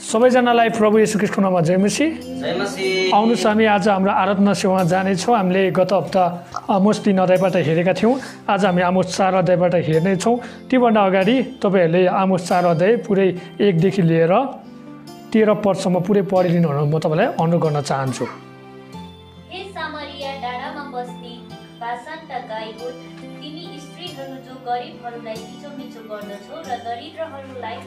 सबैजनालाई प्रभु येशू ख्रीष्टको नाममा जय मसीह। आउनुहोस् हामी आज हाम्रो आराधना सेवामा जानेछौँ। हामीले गत हप्ता आमोस 3 अध्यायबाट हेरेका थियौँ। आज हामी आमोस 4 अध्यायबाट हेर्नेछौँ। त्योभन्दा अगाडि तपाईँहरूले आमोस 4 अध्याय पुरै 1 देखि लिएर 13 पदसम्म पुरै पढिदिनु हुन म तपाईँलाई अनुरोध गर्न चाहन्छु। हे सामरिया डाँडामा बस्ने बासानका गाईको, तिमी स्त्रीहरू जो गरिबहरूलाई थिचोमिचो गर्दछौ र दरिद्रहरूलाई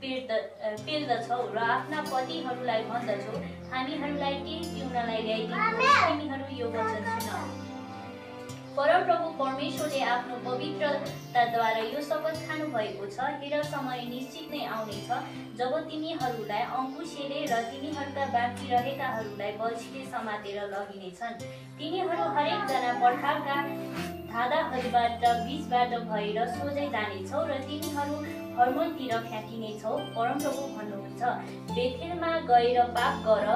पेल्दछौ र आफ्ना पतिहरूलाई भन्दछौ, हामीहरूलाई केही पिउनलाई ल्याइदिनुहोस्, तिमीहरू यो वचन सुन। परमप्रभु परमेश्वरले आफ्नो पवित्रताद्वारा यो शपथ खानु भएको छ, हेर समय निश्चित नै आउनेछ जब तिमीहरूलाई अङ्कुशेले र तिनीहरूका बाँकी रहेकाहरूलाई बल्छीले समातेर लगिनेछन्। तिनीहरू हरेकजना पठारका धाँधाहरूबाट बीचबाट भएर सोझै जानेछौ र तिनीहरू हर्मोनतिर फ्याँकिनेछौ। परमप्रभु भन्नुहुन्छ, बेथेलमा गएर पाप गर,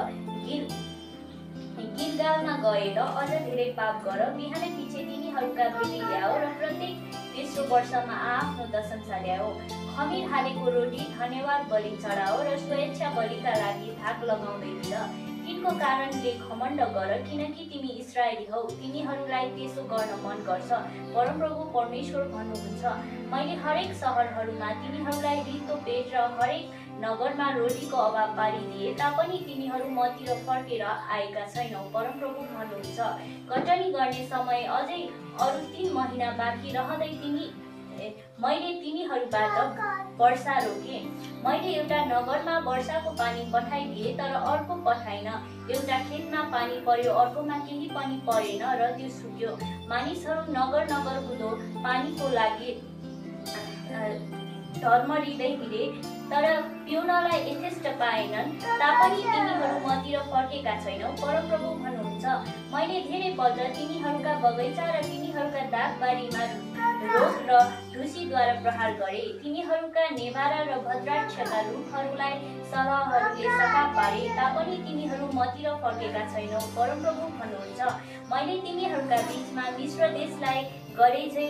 गिलगालमा गएर अझ धेरै पाप गर। बिहान पछि तिनीहरूका बलि ल्याऊ र प्रत्येक तेस्रो वर्षमा आफ्नो दशंशा ल्याऊ। खमीर हालेको रोटी, धन्यवाद बलि चढाओ र स्वेच्छा बलिका लागि भाग लगाउँदै हिँड। तिनको कारणले घमण्ड गर, किनकि तिमी इस्राएली हौ, तिमीहरूलाई त्यसो गर्न मन गर्छ। परमप्रभु परमेश्वर भन्नुहुन्छ, मैले हरेक सहरहरूमा तिमीहरूलाई रित्तो पेट र हरेक नगरमा रोटीको अभाव पारिदिए तापनि तिमीहरू मतिर फर्केर आएका छैनौ। परमप्रभु भन्नुहुन्छ, कटनी गर्ने समय अझै अरू 3 महिना बाँकी रहँदै मैले तिमीहरूबाट वर्षा रोके। मैले एउटा नगरमा वर्षाको पानी पठाइदिए तर अर्को पठाइन। एउटा खेतमा पानी पर्यो, अर्कोमा केही पनि परेन र त्यो सुक्यो। मानिसहरू नगर नगर हुँदो पानीको लागि धर्मरिँदै हिँडे तर पिउनलाई यथेष्ट पाएनन्, तापनि तिनीहरू मतिर फर्केका छैनौ। परमप्रभु भन्नुहुन्छ, मैले धेरैपल्ट तिनीहरूका बगैँचा र तिनीहरूका दागबारीमा रोग र ढुसीद्वारा प्रहार गरे। तिनीहरूका नेभारा र भद्राक्षका रुखहरूलाई सलाहहरूले सफा पारे तापनि तिनीहरू मतिर फर्केका छैनौ। परमप्रभु भन्नुहुन्छ, मैले तिमीहरूका बीचमा मिश्र देशलाई गरेझै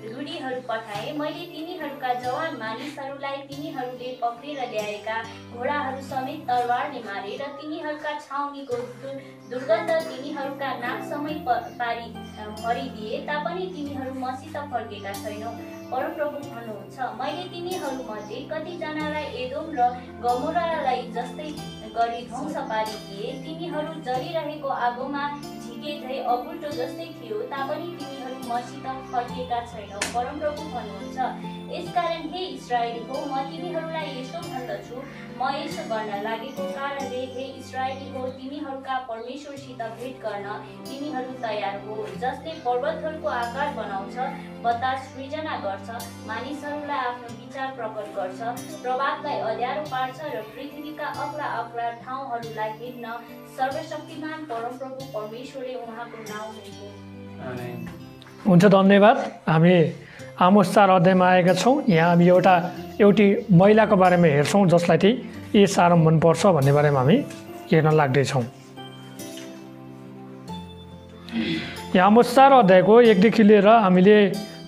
रूढीहरू पठाए। मैले तिनीहरूका जवान मानिसहरूलाई तिनीहरूले पक्रेर ल्याएका घोडाहरू समेत तरवारले मारे र तिनीहरूका छाउनीको दुर्गन्ध तिनीहरूका नाकसम्मै भरिदिए तापनि तिनीहरू मसित फर्केका छैनौ। परमप्रभु भन्नुहुन्छ, मैले तिनीहरूमध्ये कतिजनालाई एदोम र गमोरालाई जस्तै गरी ध्वंस पारिदिए। तिनीहरू जलिरहेको आगोमा झिकेझै अपुल्टो जस्तै थियो, तापनि तिनीहरू मसित फर्केका छैनौ। परमप्रभु भन्नुहुन्छ, यसकारण हे इस्राएली हो, म तिमीहरूलाई यसो भन्दछु, म यसो गर्न लागेको कारणले हे इस्राएली हो, तिमीहरूका परमेश्वरसित भेट गर्न तिमीहरू तयार हो। जसले पर्वतहरूको आकार बनाउँछ, बतास सृजना गर्छ, मानिसहरूलाई आफ्नो विचार प्रकट गर्छ, प्रभातलाई अँध्यारो पार्छ र पृथ्वीका अग्ला अग्ला ठाउँहरूलाई हेर्न सर्वशक्तिमान परमप्रभु परमेश्वरले उहाँको नाउँ हो। हुन्छ, धन्यवाद। हामी आमोस 4 अध्यायमा आएका छौँ। यहाँ हामी एउटी महिलाको बारेमा हेर्छौँ जसलाई चाहिँ ए साह्रो मनपर्छ भन्ने बारेमा हामी हेर्न लाग्दैछौँ। यहाँ आमोस 4 अध्यायको 1 देखि लिएर हामीले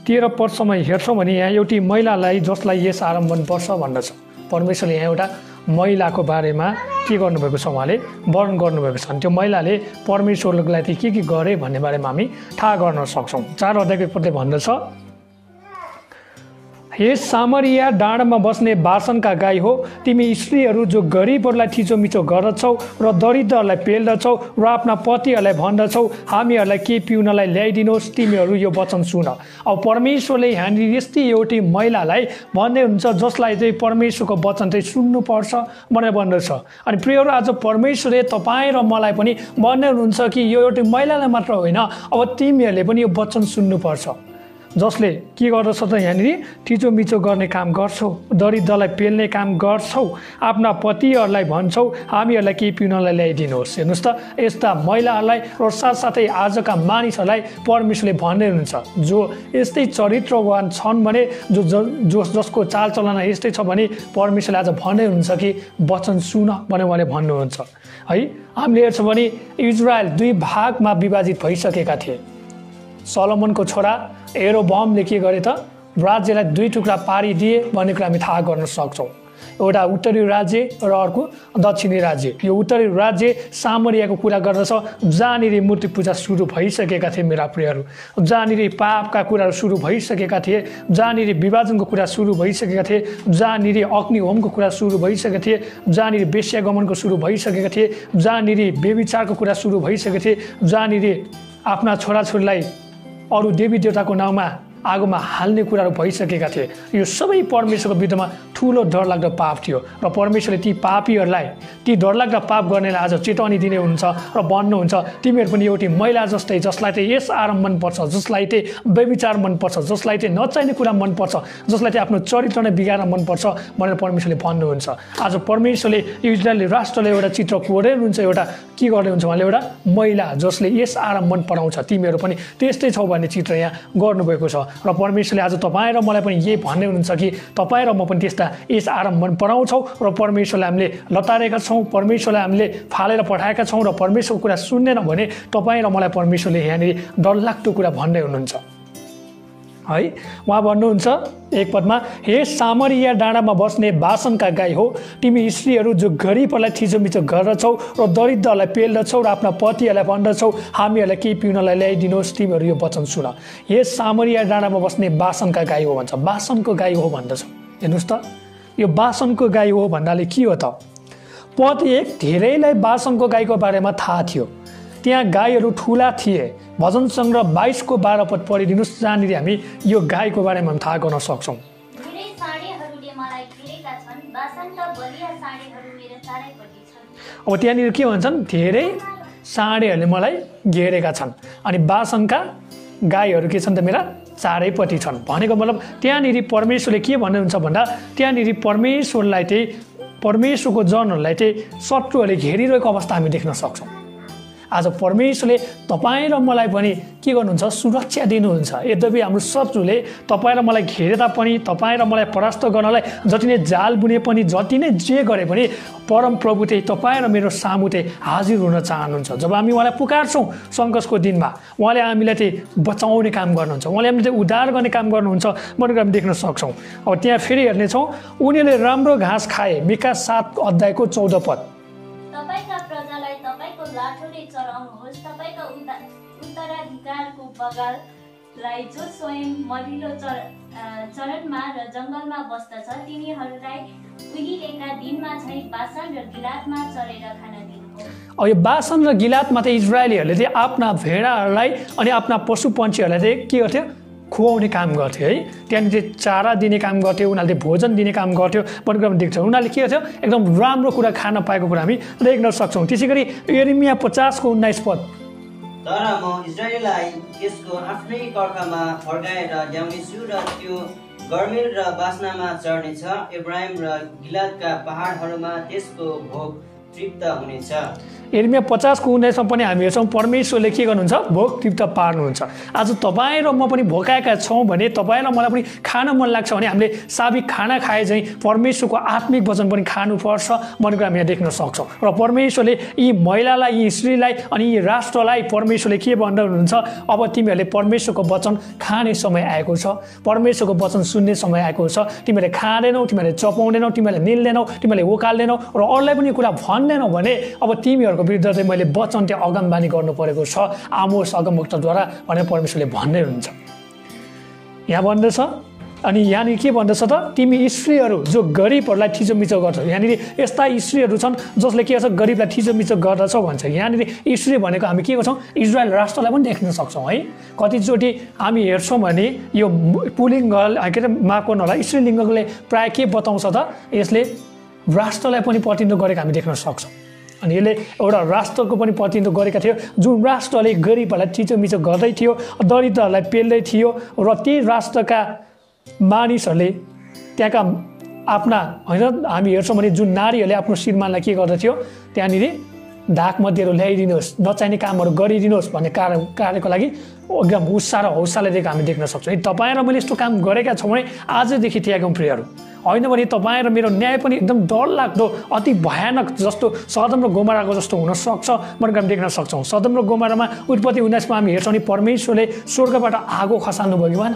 13 पदसम्म हेर्छौँ भने यहाँ एउटी महिलालाई जसलाई ए साह्रो मनपर्छ भन्दछ। परमेश्वरले यहाँ एउटा महिलाको बारेमा के गर्नुभएको छ, उहाँले वर्णन गर्नुभएको छ। अनि त्यो महिलाले परमेश्वरलाई चाहिँ के गरे भन्ने बारेमा हामी थाहा गर्न सक्छौँ। 4 अध्यायको पदले भन्दछ, हे सामरिया डाँडामा बस्ने बासनका गाई हो, तिमी स्त्रीहरू जो गरिबहरूलाई थिचोमिचो गर्दछौ र दरिद्रहरूलाई पेल्दछौ र आफ्ना पतिहरूलाई भन्दछौ, हामीहरूलाई के पिउनलाई ल्याइदिनुहोस्, तिमीहरू यो वचन सुन। अब परमेश्वरले यहाँनिर यस्तै एउटी महिलालाई भन्दै हुन्छ जसलाई चाहिँ परमेश्वरको वचन चाहिँ सुन्नुपर्छ भनेर भन्दछ। अनि प्रियहरू, आज परमेश्वरले तपाईँ र मलाई पनि भन्दै हुनुहुन्छ कि यो एउटी महिलालाई मात्र होइन, अब तिमीहरूले पनि यो वचन सुन्नुपर्छ। जसले के गर्दछ त यहाँनिर थिचोमिचो गर्ने काम गर्छौ, दरिद्रलाई पेल्ने काम गर्छौ, आफ्ना पतिहरूलाई भन्छौ हामीहरूलाई केही पिउनलाई ल्याइदिनुहोस्। हेर्नुहोस् त, यस्ता महिलाहरूलाई र साथसाथै आजका मानिसहरूलाई परमेश्वरले भन्दै हुनुहुन्छ जो यस्तै चरित्रवान छन् भने, जसको चालचलन यस्तै छ भने परमेश्वरले आज भन्दै हुनुहुन्छ कि वचन सुन भनेर उहाँले भन्नुहुन्छ है। हामीले हेर्छौँ भने इजरायल 2 भागमा विभाजित भइसकेका थिए। सलोमनको छोरा यरोबमले के गरे त राज्यलाई 2 टुक्रा पारिदिए भन्ने कुरा हामी थाहा गर्न सक्छौँ। एउटा उत्तरी राज्य र अर्को दक्षिणी राज्य। यो उत्तरी राज्य सामरियाको कुरा गर्दछ, जहाँनिर मूर्ति पूजा सुरु भइसकेका थिए मेरा प्रियहरू, जहाँनिर पापका कुराहरू सुरु भइसकेका थिए, जहाँनिर विभाजनको कुरा सुरु भइसकेका थिए, जहाँनिर अग्निहोमको कुरा सुरु भइसकेका थिए, जहाँनिर वेश्यागमनको सुरु भइसकेका थिए, जहाँनिर व्यभिचारको कुरा सुरु भइसकेका थिए, जहाँनिर आफ्ना छोराछोरीलाई अरू देवी देवताको नाउँमा आगोमा हाल्ने कुराहरू भइसकेका थिए। यो सबै परमेश्वरको विरुद्धमा ठुलो डरलाग्दो पाप थियो र परमेश्वरले ती पापीहरूलाई, ती डरलाग्दा पाप गर्नेलाई आज चेतवनी दिने हुनुहुन्छ र भन्नुहुन्छ तिमीहरू पनि एउटी महिला जस्तै, जसलाई चाहिँ यस आराम मनपर्छ, जसलाई चाहिँ व्यभिचार मनपर्छ, जसलाई चाहिँ नचाहिने कुरा मनपर्छ, जसलाई चाहिँ आफ्नो चरित्र नै बिगार्न मनपर्छ भनेर परमेश्वरले भन्नुहुन्छ। आज परमेश्वरले इजरायली राष्ट्रले एउटा चित्र कोरेनुहुन्छ, एउटा के गर्ने हुन्छ उहाँले, एउटा महिला जसले यस आराम मन पराउँछ, तिमीहरू पनि त्यस्तै छौ भन्ने चित्र यहाँ गर्नुभएको छ। र परमेश्वरले आज तपाईँ र मलाई पनि यही भन्ने हुनुहुन्छ कि तपाईँ र म पनि त्यस्ता यस आराम मन पराउँछौँ र परमेश्वरलाई हामीले लतारेका छौँ, परमेश्वरलाई हामीले फालेर पठाएका छौँ र परमेश्वरको कुरा सुन्दैन भने तपाईँ र मलाई परमेश्वरले यहाँनिर डरलाग्दो कुरा भन्दै हुनुहुन्छ है। उहाँ भन्नुहुन्छ एक पदमा, हे सामरिया डाँडामा बस्ने बासनका गाई हो, तिमी स्त्रीहरू जो गरिबहरूलाई थिचोमिचो गर्दछौ र दरिद्रहरूलाई पेल्दछौ र आफ्ना पतिहरूलाई भन्दछौ हामीहरूलाई केही पिउनलाई ल्याइदिनुहोस्, तिमीहरू यो वचन सुन। हे सामरिया डाँडामा बस्ने बासनका गाई हो भन्छ, बासनको गाई हो भन्दछ। हेर्नुहोस् त, यो बासनको गाई हो भन्नाले के हो त? पद 1 धेरैलाई बासनको गाईको बारेमा थाहा थियो, त्यहाँ गाईहरू ठुला थिए। भजन सङ्ग्रह 22 को 12 पद पढिदिनुहोस्, जहाँनिर हामी यो गाईको बारेमा थाहा गर्न सक्छौँ। अब त्यहाँनिर के भन्छन्, धेरै साँडेहरूले मलाई घेरेका छन् अनि बासनका गाईहरू के छन् त मेरा चारैपट्टि छन्। भनेको मतलब त्यहाँनिर परमेश्वरले के भन्नुहुन्छ भन्दा त्यहाँनिर परमेश्वरलाई चाहिँ, परमेश्वरको जनहरूलाई चाहिँ शत्रुहरूले घेरिरहेको अवस्था हामी देख्न सक्छौँ। आज परमेश्वरले तपाईँ र मलाई पनि के गर्नुहुन्छ, सुरक्षा दिनुहुन्छ। यद्यपि हाम्रो शत्रुले तपाईँ र मलाई घेरे तापनि, तपाईँ र मलाई परास्त गर्नलाई जति नै जाल बुने पनि, जति नै जे गरे पनि परम प्रभु चाहिँ तपाईँ र मेरो सामु चाहिँ हाजिर हुन चाहनुहुन्छ। जब हामी उहाँलाई पुकार्छौँ सङ्कटको दिनमा, उहाँले हामीलाई चाहिँ बचाउने काम गर्नुहुन्छ, उहाँले हामीले चाहिँ उद्धार गर्ने काम गर्नुहुन्छ भनेर हामी देख्न सक्छौँ। अब त्यहाँ फेरि हेर्नेछौँ, उनीहरूले राम्रो घाँस खाए, मिका 7 अध्यायको 14 पद। तपाईका प्रजालाई तपाईको लाठोले चढाउनुहोस्, तपाईका उत्तराधिकारको बगाललाई जो स्वयं मलिलो चरणमा र जङ्गलमा बस्दछ, तिनीहरूलाई उहिलेका दिनमा चाहिँ बासन र गिलातमा चढेर खान दिनुहोस्। अब यो बासन र गिलातमा चाहिँ इजरायलीहरूले चाहिँ आफ्ना भेडाहरूलाई अनि आफ्ना पशु पन्छीहरूलाई चाहिँ के गर्थ्यो, खुवाउने काम गर्थ्यो है। त्यहाँनिर चाहिँ चारा दिने काम गर्थ्यो, उनीहरूले भोजन दिने काम गर्थ्यो भनेर हामी देख्छौँ। उनीहरूले के गर्थ्यो, एकदम राम्रो कुरा खान पाएको कुरा हामी देख्न सक्छौँ। त्यसै गरी यिर्मिया 50 को 19 पद, तर म इजरायललाई त्यसको आफ्नै कर्खामा फर्काएर ल्याउनेछु र त्यो गर्मेल र बासनामा चढ्नेछ, इब्राहिम र गिलादका पहाडहरूमा त्यसको भोग तृप्त हुनेछ। यिर्मिया 50 को 19 पनि हामी हेर्छौँ परमेश्वरले के गर्नुहुन्छ, भोग तृप्त पार्नुहुन्छ। आज तपाईँ र म पनि भोकाएका छौँ भने, तपाईँ र मलाई पनि खान मन लाग्छ भने हामीले साबिक खाना खाए चाहिँ परमेश्वरको आत्मिक वचन पनि खानुपर्छ भनेर हामी यहाँ देख्न सक्छौँ। र परमेश्वरले यी महिलालाई, यी स्त्रीलाई अनि यी राष्ट्रलाई परमेश्वरले के भन्दै हुनुहुन्छ, अब तिमीहरूले परमेश्वरको वचन खाने समय आएको छ, परमेश्वरको वचन सुन्ने समय आएको छ। तिमीहरूले खाँदैनौ, तिमीहरूले चपाउँदैनौ, तिमीहरूले निल्दैनौ, तिमीहरूले उकाल्दैनौ र अरूलाई पनि कुरा भन्दैनौ भने अब तिमीहरूको विरुद्ध चाहिँ मैले वचन चाहिँ अगमबानी गर्नु परेको छ आमोस अगमवक्ताद्वारा भनेर परमेश्वरले भन्दै हुनुहुन्छ। यहाँ भन्दछ, अनि यहाँनिर के भन्दछ त, तिमी स्त्रीहरू जो गरिबहरूलाई थिचोमिचो गर्छौ। यहाँनिर यस्ता स्त्रीहरू छन् जसले के गर्छ, गरिबलाई थिचोमिचो गर्दछौ भन्छ। यहाँनिर स्त्री भनेको हामी के गर्छौँ, इजरायल राष्ट्रलाई पनि देख्न सक्छौँ है। कतिचोटि हामी हेर्छौँ भने यो पुलिङ्ग के अरे माफ गर्नु होला, स्त्रीलिङ्गले प्राय के बताउँछ त, यसले राष्ट्रलाई पनि प्रतिनिधित्व गरेको हामी देख्न सक्छौँ। अनि यसले एउटा राष्ट्रको पनि प्रतिनिधित्व गरेका थियो, जुन राष्ट्रले गरिबहरूलाई थिचोमिचो गर्दै थियो, दरिद्रहरूलाई पेल्दै थियो र ती राष्ट्रका मानिसहरूले त्यहाँका आफ्ना होइन हामी हेर्छौँ भने जुन नारीहरूले आफ्नो श्रीमानलाई के गर्दथ्यो, त्यहाँनिर ढाकमध्येहरू ल्याइदिनुहोस्, नचाहिने कामहरू गरिदिनुहोस् भन्ने कार्यको लागि एकदम उत्साह र हौसला दिएको हामी देख्न सक्छौँ। तपाईँ र मैले यस्तो काम गरेका छौँ भने आजदेखि त्यागौँ प्रियहरू, होइन भने तपाईँ र मेरो न्याय पनि एकदम डरलाग्दो अति भयानक जस्तो सदम र गोमराको जस्तो हुनसक्छ भनेर हामी देख्न सक्छौँ। सदम र गोमरामा उत्पत्ति 19 मा हामी हेर्छौँ भने परमेश्वरले स्वर्गबाट आगो खसाल्नु भयो कि भएन,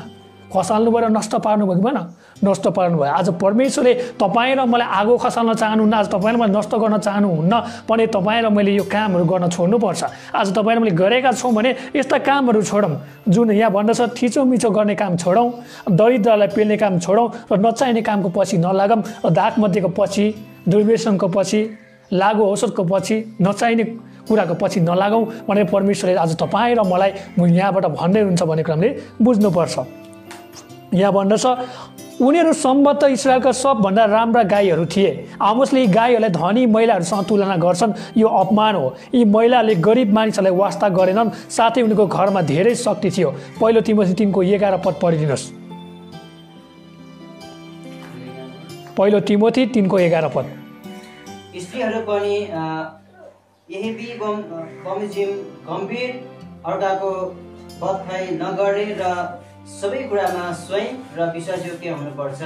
खसाल्नु भयो र नष्ट पार्नु भयो कि भएन। नष्ट पार्नु भयो। आज परमेश्वरले तपाईँ र मलाई आगो खसाल्न चाहनुहुन्न, आज तपाईँ र मलाई नष्ट गर्न चाहनुहुन्न भने तपाईँ र मैले यो कामहरू गर्न छोड्नुपर्छ। आज तपाईँ र मैले गरेका छौँ भने यस्ता कामहरू छोडौँ, जुन यहाँ भन्दछ थिचोमिचो गर्ने काम छोडौँ, दरिद्रलाई पेल्ने काम छोडौँ र नचाहिने कामको पछि नलागौँ र दागमध्येको पछि, दुर्व्यसनको पछि, लागु औषधको पछि, नचाहिने कुराको पछि नलागौँ भनेर परमेश्वरले आज तपाईँ र मलाई यहाँबाट भन्दै हुनुहुन्छ भन्ने कुरा हामीले बुझ्नुपर्छ। यहाँ भन्दछ उनीहरू सम्भवतः इस्राएलका सबभन्दा राम्रा गाईहरू थिए। आमोसले यी गाईहरूलाई धनी महिलाहरूसँग तुलना गर्छन्, यो अपमान हो। यी महिलाले गरिब मानिसहरूलाई वास्ता गरेनन्, साथै उनीको घरमा धेरै शक्ति थियो। पहिलो तिमोथी 3:11 पद पढिदिनुहोस्। पहिलो तिमोथी 3:11 पद। स्त्रीहरू पनि यही बमोजिम गम्भीर, अर्काको बदखाइ नगर्ने र सबै कुरामा स्वयं र विश्वासयोग्य हुनुपर्छ।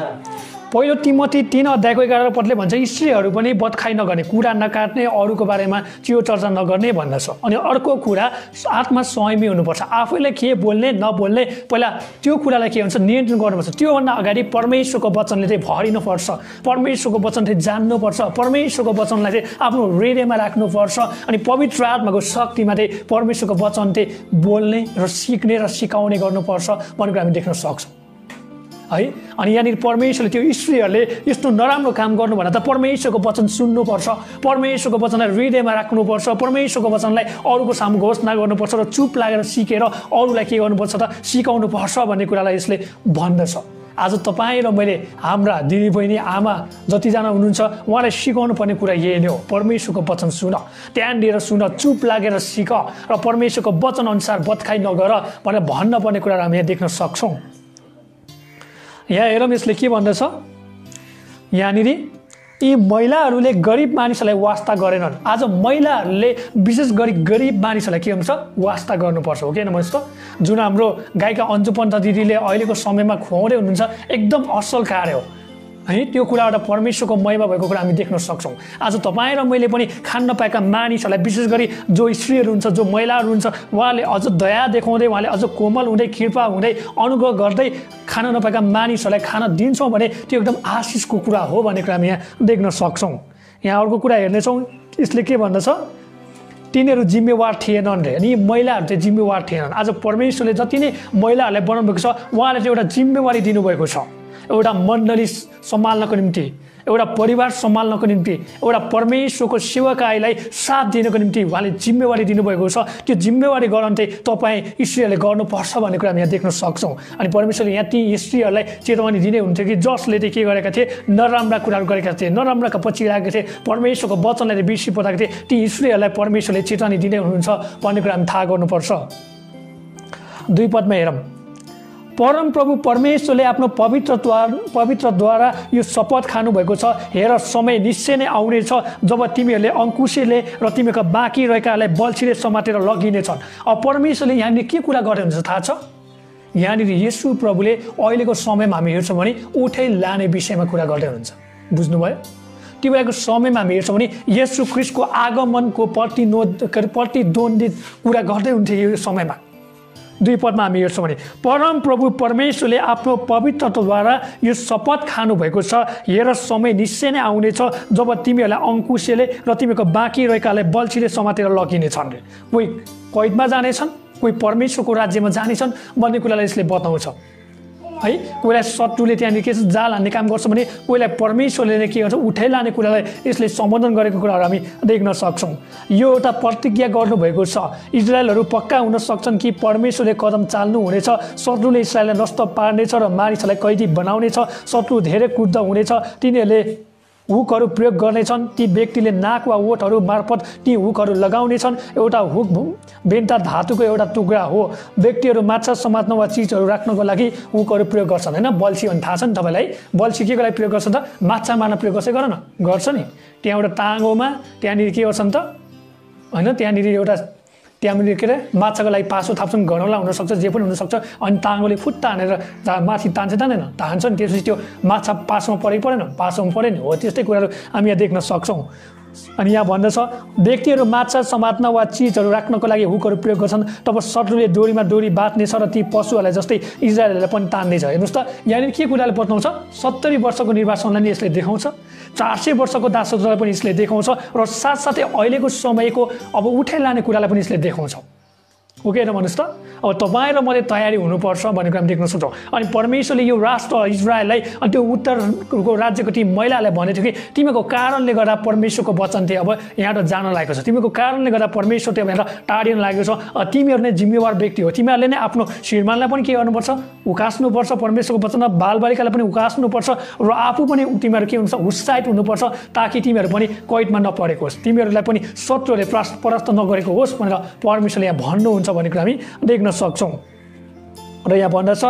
पहिलो तिमोथी 3:11 पदले भन्छ स्त्रीहरू पनि बदखाइ नगर्ने, कुरा नकाट्ने, अरूको बारेमा चियो चर्चा नगर्ने भन्दछ। अनि अर्को कुरा आत्मा संयमी हुनुपर्छ। आफैले के बोल्ने नबोल्ने पहिला त्यो कुरालाई के हुन्छ नियन्त्रण गर्नुपर्छ। त्योभन्दा अगाडि परमेश्वरको वचनले चाहिँ भरिनुपर्छ, परमेश्वरको वचन चाहिँ जान्नुपर्छ, परमेश्वरको वचनलाई चाहिँ आफ्नो हृदयमा राख्नुपर्छ। अनि पवित्र आत्माको शक्तिमा चाहिँ परमेश्वरको वचन चाहिँ बोल्ने र सिक्ने र सिकाउने गर्नुपर्छ भन्ने कुरा हामी देख्न सक्छौँ है। अनि यहाँनिर परमेश्वरले त्यो स्त्रीहरूले यस्तो नराम्रो काम गर्नुभन्दा त परमेश्वरको वचन सुन्नुपर्छ, परमेश्वरको वचनलाई हृदयमा राख्नुपर्छ, परमेश्वरको वचनलाई अरूको सामु घोषणा गर्नुपर्छ र चुप लागेर सिकेर अरूलाई के गर्नुपर्छ त सिकाउनुपर्छ भन्ने कुरालाई यसले भन्दछ। आज तपाईँ र मैले हाम्रा दिदीबहिनी आमा जतिजना हुनुहुन्छ उहाँलाई सिकाउनु पर्ने कुरा यही नै हो। परमेश्वरको वचन सुन, ध्यान दिएर सुन, चुप लागेर सिक र परमेश्वरको वचन अनुसार बदखाइ नगर भनेर भन्न पर्ने कुराहरू हामी यहाँ देख्न सक्छौँ। यहाँ हेरौँ यसले के भन्दछ, यहाँनिर यी महिलाहरूले गरिब मानिसहरूलाई वास्ता गरेनन्। आज महिलाहरूले विशेष गरी गरिब मानिसहरूलाई के हुन्छ वास्ता गर्नुपर्छ, हो किन भन्छ त। जुन हाम्रो गायिका अन्जु पन्त दिदीले अहिलेको समयमा खुवाउँदै हुनुहुन्छ एकदम असल कार्य हो है। त्यो कुराबाट परमेश्वरको महिमा भएको कुरा हामी देख्न सक्छौँ। आज तपाईँ र मैले पनि खान नपाएका मानिसहरूलाई, विशेष गरी जो स्त्रीहरू हुन्छ, जो महिलाहरू हुन्छ, उहाँले अझ दया देखाउँदै, उहाँले अझ कोमल हुँदै, कृपा हुँदै, अनुग्रह गर्दै खान नपाएका मानिसहरूलाई खाना दिन्छौँ भने त्यो एकदम आशिषको कुरा हो भन्ने कुरा हामी यहाँ देख्न सक्छौँ। यहाँ अर्को कुरा हेर्नेछौँ, यसले के भन्दछ, तिनीहरू जिम्मेवार थिएनन् रे। अनि महिलाहरू चाहिँ जिम्मेवार थिएनन्। आज परमेश्वरले जति नै महिलाहरूलाई बनाउनु भएको छ उहाँले चाहिँ एउटा जिम्मेवारी दिनुभएको छ, एउटा मण्डली सम्हाल्नको निम्ति, एउटा परिवार सम्हाल्नको निम्ति, एउटा परमेश्वरको सेवकाईलाई साथ दिनको निम्ति उहाँले जिम्मेवारी दिनुभएको छ। त्यो जिम्मेवारी गर्न चाहिँ तपाईँ स्त्रीहरूले गर्नुपर्छ भन्ने कुरा हामी यहाँ देख्न सक्छौँ। अनि परमेश्वरले यहाँ ती स्त्रीहरूलाई चेतवनी दिने हुन्थ्यो कि जसले चाहिँ के गरेका थिए, नराम्रा कुराहरू गरेका थिए, नराम्राका पछि लागेका थिए, परमेश्वरको वचनलाई बिर्सी पठाएका थिए, ती स्त्रीहरूलाई परमेश्वरले चेतवनी दिने हुनुहुन्छ भन्ने कुरा हामी थाहा गर्नुपर्छ। 2 पदमा हेरौँ, परमप्रभु परमेश्वरले आफ्नो पवित्रद्वारा यो शपथ खानुभएको छ, हेर समय निश्चय नै आउनेछ जब तिमीहरूले अङ्कुशेले र तिमीका बाँकी रहेकालाई बल्छीले समातेर लगिनेछन्। अब परमेश्वरले यहाँनिर के कुरा गरेर हुन्छ थाहा छ, यहाँनिर येशू प्रभुले अहिलेको समयमा हामी हेर्छौँ भने उठै लाने विषयमा कुरा गर्दै हुनुहुन्छ। बुझ्नुभयो? त्यो बेलाको समयमा हामी हेर्छौँ भने येशू ख्रीष्टको आगमनको प्रतिद्वन्दित कुरा गर्दै हुन्थ्यो यो समयमा। 2 पदमा हामी हेर्छौँ भने परमप्रभु परमेश्वरले आफ्नो पवित्रताद्वारा यो शपथ खानुभएको छ, हेर समय निश्चय नै आउनेछ जब तिमीहरूलाई अङ्कुशेले र तिमीको बाँकी रहेकालाई बल्छीले समातेर लगिनेछन्। कोही कैदमा जानेछन्, कोही परमेश्वरको राज्यमा जानेछन् भन्ने कुरालाई यसले बताउँछ है। कोहीलाई शत्रुले त्यहाँनिर के जाल हान्ने काम गर्छ भने कोहीलाई परमेश्वरले के गर्छ उठाइ लाने कुरालाई यसले सम्बोधन गरेको कुराहरू हामी देख्न सक्छौँ। यो एउटा प्रतिज्ञा गर्नुभएको छ, इजरायलहरू पक्का हुन सक्छन् कि परमेश्वरले कदम चाल्नु हुनेछ, शत्रुले इजरायललाई नष्ट पार्नेछ र मानिसहरूलाई कैदी बनाउनेछ, शत्रु धेरै क्रुद्ध हुनेछ, तिनीहरूले हुकहरू प्रयोग गर्नेछन्, ती व्यक्तिले नाक वा ओठहरू मार्फत ती हुकहरू लगाउनेछन्। एउटा हुक बेन्ता धातुको एउटा टुक्रा हो। व्यक्तिहरू माछा समात्न वा चिजहरू राख्नको लागि हुकहरू प्रयोग गर्छन् होइन। बल्छी भने थाहा छ नि तपाईँलाई, बल्छी के को लागि प्रयोग गर्छ त, माछा मार्न प्रयोग गर्छ, गर न गर्छ नि। त्यहाँ एउटा टाँगोमा त्यहाँनिर के गर्छन् त होइन, त्यहाँनिर एउटा त्यहाँनिर के अरे माछाको लागि पासो थाप्छन्, घनौला हुनसक्छ, जे पनि हुनसक्छ। अनि टाँगोले फुट्टा हानेर माथि तान्छ तानेन, तान्छ नि, त्यसपछि त्यो माछा पासोमा परेको परेन, पासोमा पऱ्यो नि। हो त्यस्तै कुराहरू हामी यहाँ देख्न सक्छौँ। अनि यहाँ भन्दछ व्यक्तिहरू माछा समात्न वा चिजहरू राख्नको लागि हुकहरू प्रयोग गर्छन् तब शत्रुले डोरीमा डोरी बाँध्नेछ र ती पशुहरूलाई जस्तै इजरायलहरूलाई पनि तान्नेछ। हेर्नुहोस् त यहाँनिर के कुराले बताउँछ 70 वर्षको निर्वासनलाई नि यसले देखाउँछ, 400 वर्षको दासत्वलाई पनि यसले देखाउँछ र साथसाथै अहिलेको समयको अब उठाइ लाने कुरालाई पनि यसले देखाउँछ। हो कि होइन भन्नुहोस् त। अब तपाईँ र मैले तयारी हुनुपर्छ भन्ने कुरा हामी देख्न सक्छौँ। अनि परमेश्वरले यो राष्ट्र इजरायललाई अनि त्यो उत्तरको राज्यको ती महिलालाई भनेको थियो कि तिमीको कारणले गर्दा परमेश्वरको वचन थियो अब यहाँबाट जान लागेको छ, तिमीको कारणले गर्दा परमेश्वर त्यो यहाँबाट टाढिन लागेको छ। तिमीहरू नै जिम्मेवार व्यक्ति हो, तिमीहरूले नै आफ्नो श्रीमानलाई पनि के गर्नुपर्छ, उकास्नुपर्छ, परमेश्वरको वचनमा बालबालिकालाई पनि उकास्नुपर्छ र आफू पनि तिमीहरू के हुनुपर्छ, उत्साहित हुनुपर्छ ताकि तिमीहरू पनि कैदमा नपरेको होस्, तिमीहरूलाई पनि शत्रुहरूले परास्त नगरेको होस् भनेर परमेश्वरले यहाँ भन्नुहुन्छ भन्ने कुरा हामी देख्न सक्छौँ। र यहाँ भन्दछ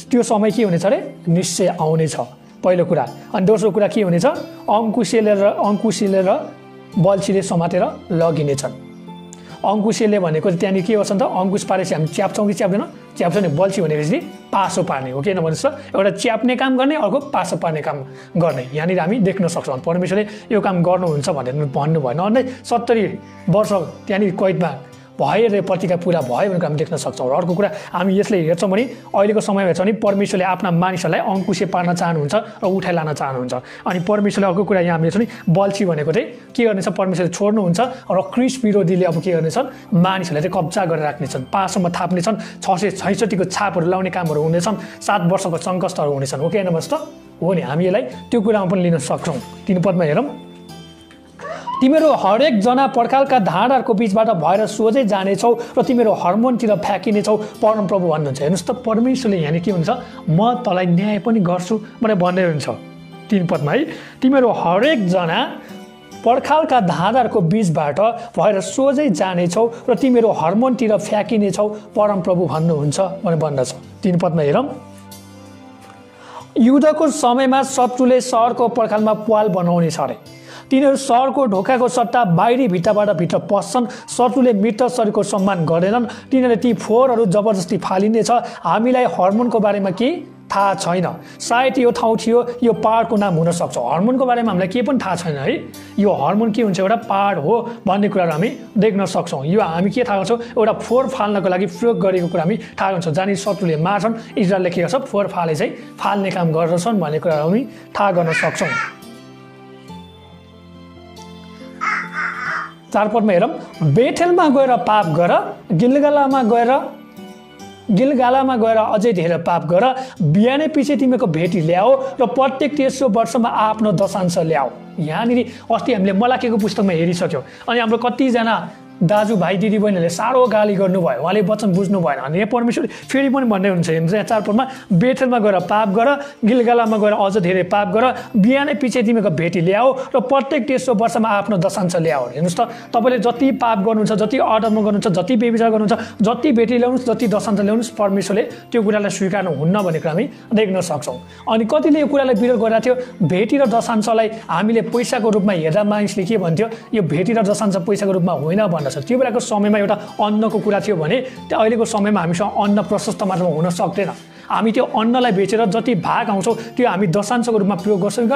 त्यो समय के हुनेछ अरे, निश्चय आउनेछ, पहिलो कुरा। अनि दोस्रो कुरा के हुनेछ, अङ्कुशेले र बल्छीले समातेर लगिनेछन्। अङ्कुशेले भनेको त्यहाँनिर के गर्छ त, अङ्कुश पारेपछि हामी च्याप्छौँ कि च्याप्दैन, च्याप्छ नि। बल्छी भनेपछि पासो पार्ने हो, किन भन्नुहोस् त, एउटा च्याप्ने काम गर्ने, अर्को पासो पार्ने काम गर्ने। यहाँनिर हामी देख्न सक्छौँ परमेश्वरले यो काम गर्नुहुन्छ भनेर भन्नु भएन। अन्त 70 वर्ष त्यहाँनिर कैदमा भयो र प्रतिज्ञा पुरा भयो भनेर हामी देख्न सक्छौँ। र अर्को कुरा हामी यसले हेर्छौँ भने अहिलेको समयमा हेर्छौँ भने परमेश्वरले आफ्ना मानिसहरूलाई अङ्कुशे पार्न चाहनुहुन्छ र उठाइ लान चाहनुहुन्छ। अनि परमेश्वरले अर्को कुरा यहाँ हामी हेर्छौँ नि, बल्छी भनेको चाहिँ के गर्नेछ, परमेश्वरले छोड्नुहुन्छ र क्रिस विरोधीले अब के गर्नेछन्, मानिसहरूले चाहिँ कब्जा गरेर राख्नेछन्, पासोमा थाप्नेछन्, 666 को छापहरू लाउने कामहरू हुनेछन्, 7 वर्षको सङ्कष्टहरू हुनेछन्। हो कि होइन भन्नुहोस् त, हो नि। हामी यसलाई त्यो कुरामा पनि लिन सक्छौँ। 3 पदमा हेरौँ, तिमीहरू हरेक जना पर्खालका धाँडाहरूको बिचबाट भएर सोझै जानेछौ र तिमीहरू हर्मोनतिर फ्याँकिनेछौ परमप्रभु भन्नुहुन्छ। हेर्नुहोस् त परमेश्वरले यहाँ के हुन्छ, म तँलाई न्याय पनि गर्छु भनेर भन्दै हुन्छ 3 पदमा है। तिमीहरू हरेक जना पर्खालका धाँडाहरूको बिचबाट भएर सोझै जानेछौ र तिमीहरू हर्मोनतिर फ्याँकिनेछौ परमप्रभु भन्नुहुन्छ भनेर भन्दछ। 3 पदमा हेरौँ, युद्धको समयमा शत्रुले सहरको पर्खालमा प्वाल बनाउनेछ अरे, तिनीहरू सहरको ढोकाको सट्टा बाहिरी भित्ताबाट भित्र पस्छन्, शत्रुले मृत शरीरको सम्मान गर्दैनन्, तिनीहरूले ती फोहोरहरू जबरजस्ती फालिनेछ। हामीलाई हर्मोनको बारेमा के थाहा छैन, सायद यो ठाउँ थियो, यो पहाडको नाम हुनसक्छ। हर्मोनको बारेमा हामीलाई केही पनि थाहा छैन है, यो हर्मोन के हुन्छ, एउटा पहाड हो भन्ने कुराहरू हामी देख्न सक्छौँ। यो हामी के थाहा गर्छौँ, एउटा फोहोर फाल्नको लागि प्रयोग गरेको कुरा हामी थाहा गर्छौँ। जहाँनिर शत्रुले मार्छन्, इजरायलले के गर्छ, फोहोर फाल्ने काम गर्दछन् भन्ने कुराहरू हामी थाहा गर्न सक्छौँ। 4 पदमा हेरौँ, बेथेलमा गएर पाप गर, गिलगालामा गएर अझै धेरै पाप गर, बिहानै पछि तिमीको भेटी ल्याऊ र प्रत्येक 300 वर्षमा आफ्नो दशांश ल्याऊ। यहाँनिर अस्ति हामीले मलाकीको पुस्तकमा हेरिसक्यौँ। अनि हाम्रो कतिजना दाजुभाइ दिदीबहिनीहरूले साह्रो गाली गर्नुभयो, उहाँले वचन बुझ्नु भएन। अनि यहाँ परमेश्वर फेरि पनि भन्दै हुन्छ, यहाँ 4 पदमा, बेथेलमा गएर पाप गर, गिलगालामा गएर अझ धेरै पाप गर, बिहानै पछि तिमीको भेटी ल्याऊ र प्रत्येक 300 वर्षमा आफ्नो दशांश ल्याऊ। हेर्नुहोस् त, तपाईँले जति पाप गर्नुहुन्छ, जति अधर्म गर्नुहुन्छ, जति बेविचार गर्नुहुन्छ, जति भेटी ल्याउनुहोस्, जति दशांश ल्याउनुहोस्, परमेश्वरले त्यो कुरालाई स्वीकार्नु हुन्न भन्ने कुरा हामी देख्न सक्छौँ। अनि कतिले यो कुरालाई विरोध गरेको थियो, भेटी र दशांशलाई हामीले पैसाको रूपमा हेर्दा मानिसले के भन्थ्यो, यो भेटी र दशांश पैसाको रूपमा होइन भन्दछ। त्यो बेलाको समयमा एउटा अन्नको कुरा थियो भने अहिलेको समयमा हामीसँग अन्न प्रशस्त मात्रामा हुन सक्दैन। हामी त्यो अन्नलाई बेचेर जति भाग आउँछौँ त्यो हामी दशांशको रूपमा प्रयोग गर्छौँ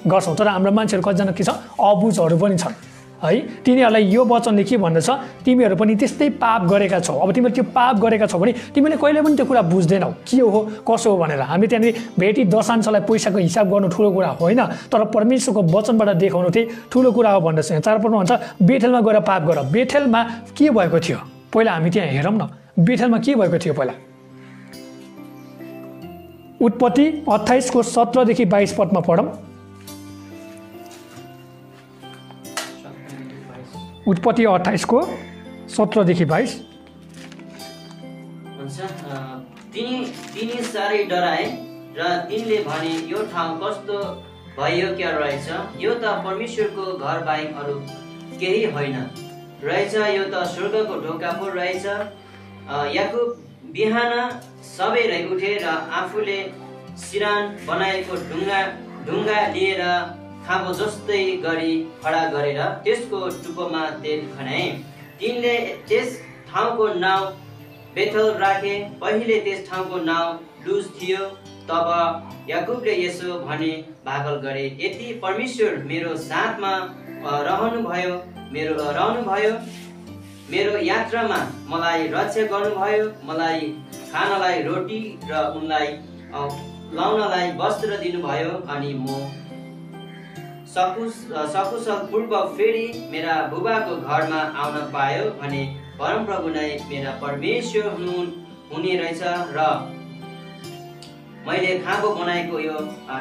गर्छौँ। तर हाम्रो मान्छेहरू कतिजना के छ, अबुझहरू पनि छन् है। तिनीहरूलाई यो वचनले के भन्दछ, तिमीहरू पनि त्यस्तै पाप गरेका छौ। अब तिमीहरू त्यो पाप गरेका छौ भने तिमीले कहिले पनि त्यो कुरा बुझ्दैनौ के हो कसो हो भनेर। हामी त्यहाँनिर भेटी दशांशलाई पैसाको हिसाब गर्नु ठुलो कुरा होइन, तर परमेश्वरको वचनबाट देखाउनु चाहिँ ठुलो कुरा हो भन्दछ। 4 पदमा भन्छ, बेथेलमा गएर पाप गर। बेथेलमा के भएको थियो पहिला हामी त्यहाँ हेरौँ न, बेथेलमा के भएको थियो पहिला। उत्पत्ति 28 को 17 देखि 22 पदमा पढौँ। उत्पत्ति 28 को 17 देखि 22 भन्छ, तिनी साह्रै डराए र तिनले भने, यो ठाउँ कस्तो भयो क्या रहेछ, यो त परमेश्वरको घर बाहेक अरू केही होइन रहेछ, यो त स्वर्गको ढोका पो रहेछ। याकुब बिहान सबैले उठेर आफूले सिरान बनाएको ढुङ्गा लिएर खाँबो जस्तै गरी खडा गरेर त्यसको टुप्पोमा तेल खनाए। तिनले त्यस ठाउँको नाउँ बेथल राखे। पहिले त्यस ठाउँको नाउँ लुज थियो, तब याकुबले यसो भने भाकल गरे, यति परमेश्वर मेरो साथमा रहनुभयो, मेरो यात्रामा मलाई रक्षा गर्नुभयो, मलाई खानलाई रोटी र उनलाई लाउनलाई वस्त्र दिनुभयो, अनि म सकुशलपूर्वक फेरि मेरा बुबाको घरमा आउन पायो भने परमप्रभु नै मेरा परमेश्वर हुने रहेछ र मैले खाँको बनाएको यो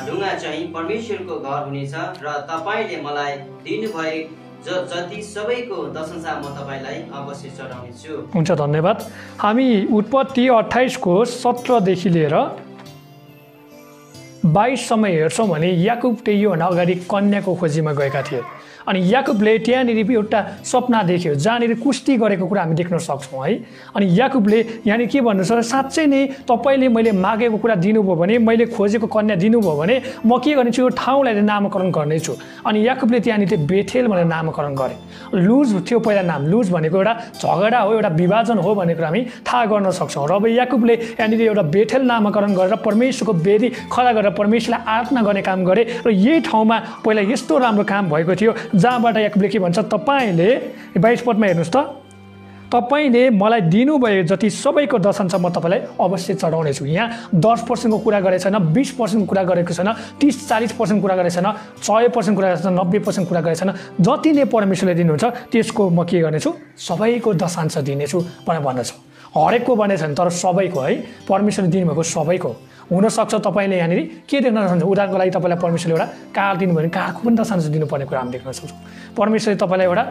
ढुङ्गा चाहिँ परमेश्वरको घर हुनेछ र तपाईँले मलाई दिनुभए जति सबैको दशंसा म तपाईँलाई अवश्य चढाउनेछु। हुन्छ, धन्यवाद। हामी उत्पत्ति 28 को 17 देखि लिएर 22 सम्म हेर्छौँ भने याकुब योभन्दा अगाडि कन्याको खोजीमा गएका थिए अनि याकुबले त्यहाँनिर एउटा सपना देख्यो जहाँनिर कुस्ती गरेको कुरा हामी देख्न सक्छौँ है। अनि याकुबले यहाँनिर के भन्नुहुन्छ, साँच्चै नै तपाईँले मैले मागेको कुरा दिनुभयो भने, मैले खोजेको कन्या दिनुभयो भने म के गर्नेछु, यो ठाउँलाई नामकरण गर्नेछु। अनि याकुबले त्यहाँनिर बेथेल भनेर नामकरण गरे। लुज थियो पहिला नाम, लुज भनेको एउटा झगडा हो, एउटा विभाजन हो भन्ने कुरा हामी थाहा गर्न सक्छौँ। र अब याकुबले यहाँनिर एउटा बेथेल नामकरण गरेर परमेश्वरको वेदी खडा गरेर परमेश्वरलाई आराधना गर्ने काम गरे र यही ठाउँमा पहिला यस्तो राम्रो काम भएको थियो जहाँबाट याकुबले के भन्छ, तपाईँले 22 पदमा हेर्नुहोस् त, तपाईँले मलाई दिनुभयो जति सबैको दशंश म तपाईँलाई अवश्य चढाउनेछु। यहाँ 10% को कुरा गरेको छैन, 20% कुरा गरेको छैन, 30-40% कुरा गरेको छैन, 100% कुरा गरेको छैन, 90% कुरा गरेको छैन। जति नै परमेश्वरले दिनुहुन्छ त्यसको म के गर्नेछु, सबैको दशांश दिनेछु भनेर भन्दछ। हरेकको भने छैन, तर सबैको है, परमेश्वरले दिनुभएको सबैको। हुनसक्छ तपाईँले यहाँनिर के देख्न सक्नुहुन्छ, उदाहरणको लागि तपाईँलाई परमेश्वरले एउटा कार दिनुभयो भने कारको पनि दशांश दिनुपर्ने कुरा हामी देख्न सक्छौँ। परमेश्वरले तपाईँलाई एउटा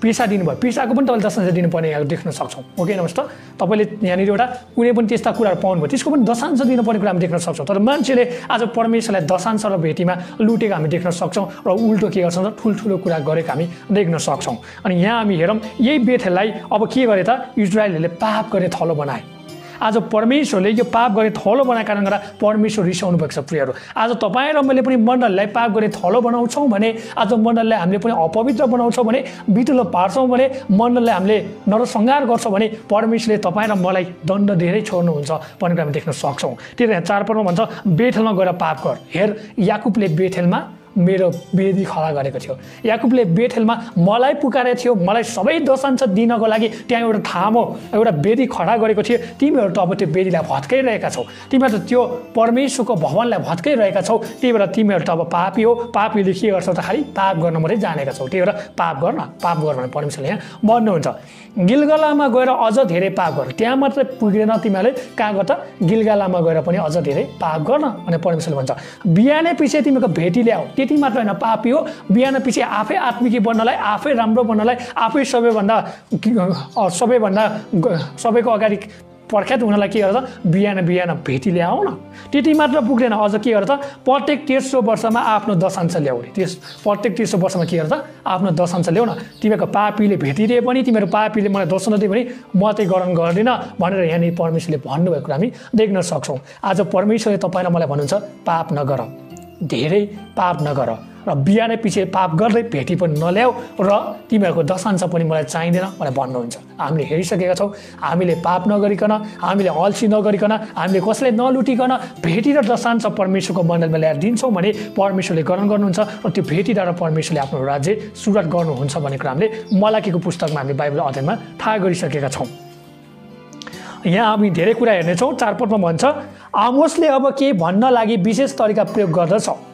पेसा दिनुभयो, पेसाको पनि तपाईँले दशांश दिनुपर्ने देख्न सक्छौँ। ओके नमस्ते, तपाईँले यहाँनिर एउटा कुनै पनि त्यस्ता कुराहरू पाउनुभयो त्यसको पनि दशांश दिनुपर्ने कुरा हामी देख्न सक्छौँ। तर मान्छेले आज परमेश्वरलाई दशांश र भेटीमा लुटेको हामी देख्न सक्छौँ र उल्टो के गर्छौँ, ठुल्ठुलो कुरा गरेको हामी देख्न सक्छौँ। अनि यहाँ हामी हेरौँ, यही बेथेललाई अब के गरे त, इजरायलहरूले पाप गर्ने थलो बनाए। आज परमेश्वरले यो पाप गर्ने थलो बनाएको कारण गर्दा परमेश्वर रिसाउनु भएको छ। प्रियहरू, आज तपाईँ र मैले पनि मण्डललाई पाप गर्ने थलो बनाउँछौँ भने, आज मण्डललाई हामीले पनि अपवित्र बनाउँछौँ भने, बिटुलो पार्छौँ भने, मण्डललाई हामीले नरसंहार गर्छौँ भने परमेश्वरले तपाईँ र मलाई दण्ड धेरै छोड्नुहुन्छ भन्ने कुरा हामी देख्न सक्छौँ। त्यही यहाँ 4 पदमा भन्छ, बेथेलमा गएर पाप गर। हेर, याकुबले बेथेलमा मेरो वेदी खडा गरेको थियो। याकुबले बेथेलमा मलाई पुकारेको थियो, मलाई सबै दशांश दिनको लागि त्यहाँ एउटा ठामो एउटा वेदी खडा गरेको थियो। तिमीहरू त अब त्यो वेदीलाई भत्काइरहेका छौ, तिमीहरू त त्यो परमेश्वरको भवनलाई भत्काइरहेका छौ। त्यही भएर तिमीहरू त अब पापी हो। पापीले के गर्छौ त, खालि पाप गर्न मात्रै जानेका छौ। त्यही भएर पाप गर भनेर परमेश्वरले यहाँ भन्नुहुन्छ। गिलगालामा गएर अझ धेरै पाप गर। त्यहाँ मात्रै पुगेन तिमीहरूले, कहाँ गर त, गिलगालामा गएर पनि अझ धेरै पाप गर्न भनेर परमेश्वरले भन्छ। बिहानै पछि तिमीको भेटी ल्याऊ। त्यति मात्र होइन, पापी हो, बिहान पछि आफै आत्मिकी बन्नलाई, आफै राम्रो बन्नलाई, आफै सबैको अगाडि प्रख्यात हुनलाई के गर्छ, बिहान भेटी ल्याऊ न। त्यति मात्र पुग्दैन, अझ के गर्छ, प्रत्येक 300 वर्षमा आफ्नो दशांश ल्याउने। प्रत्येक 300 वर्षमा के गर्छ, आफ्नो दशांश ल्याउ न। तिमीहरूको पापीले भेटिदिए पनि, तिमीहरू पापीले मलाई दशांश दिए पनि म चाहिँ ग्रहण गर्दिनँ भनेर यहाँनिर परमेश्वरले भन्नुभएको कुरा हामी देख्न सक्छौँ। आज परमेश्वरले तपाईँ र मलाई भन्नुहुन्छ, पाप नगर, धेरै पाप नगर र बिहानै पछि पाप गर्दै भेटी पनि नल्याऊ र तिमीहरूको दशांश पनि मलाई चाहिँदैन भनेर भन्नुहुन्छ। हामीले हेरिसकेका छौँ, हामीले पाप नगरिकन, हामीले अल्छी नगरिकन, हामीले कसैलाई नलुटिकन भेटी र दशांश परमेश्वरको मण्डलमा ल्याएर दिन्छौँ भने परमेश्वरले ग्रहण गर्नुहुन्छ र त्यो भेटीद्वारा परमेश्वरले आफ्नो राज्य सुरुवात गर्नुहुन्छ भन्ने कुरा हामीले मलाकीको पुस्तकमा हामी बाइबल अध्ययनमा थाहा गरिसकेका छौँ। यहाँ हामी धेरै कुरा हेर्नेछौँ। 4 पदमा भन्छ, आमोसले अब के भन्न लागि विशेष तरिका प्रयोग गर्दछ।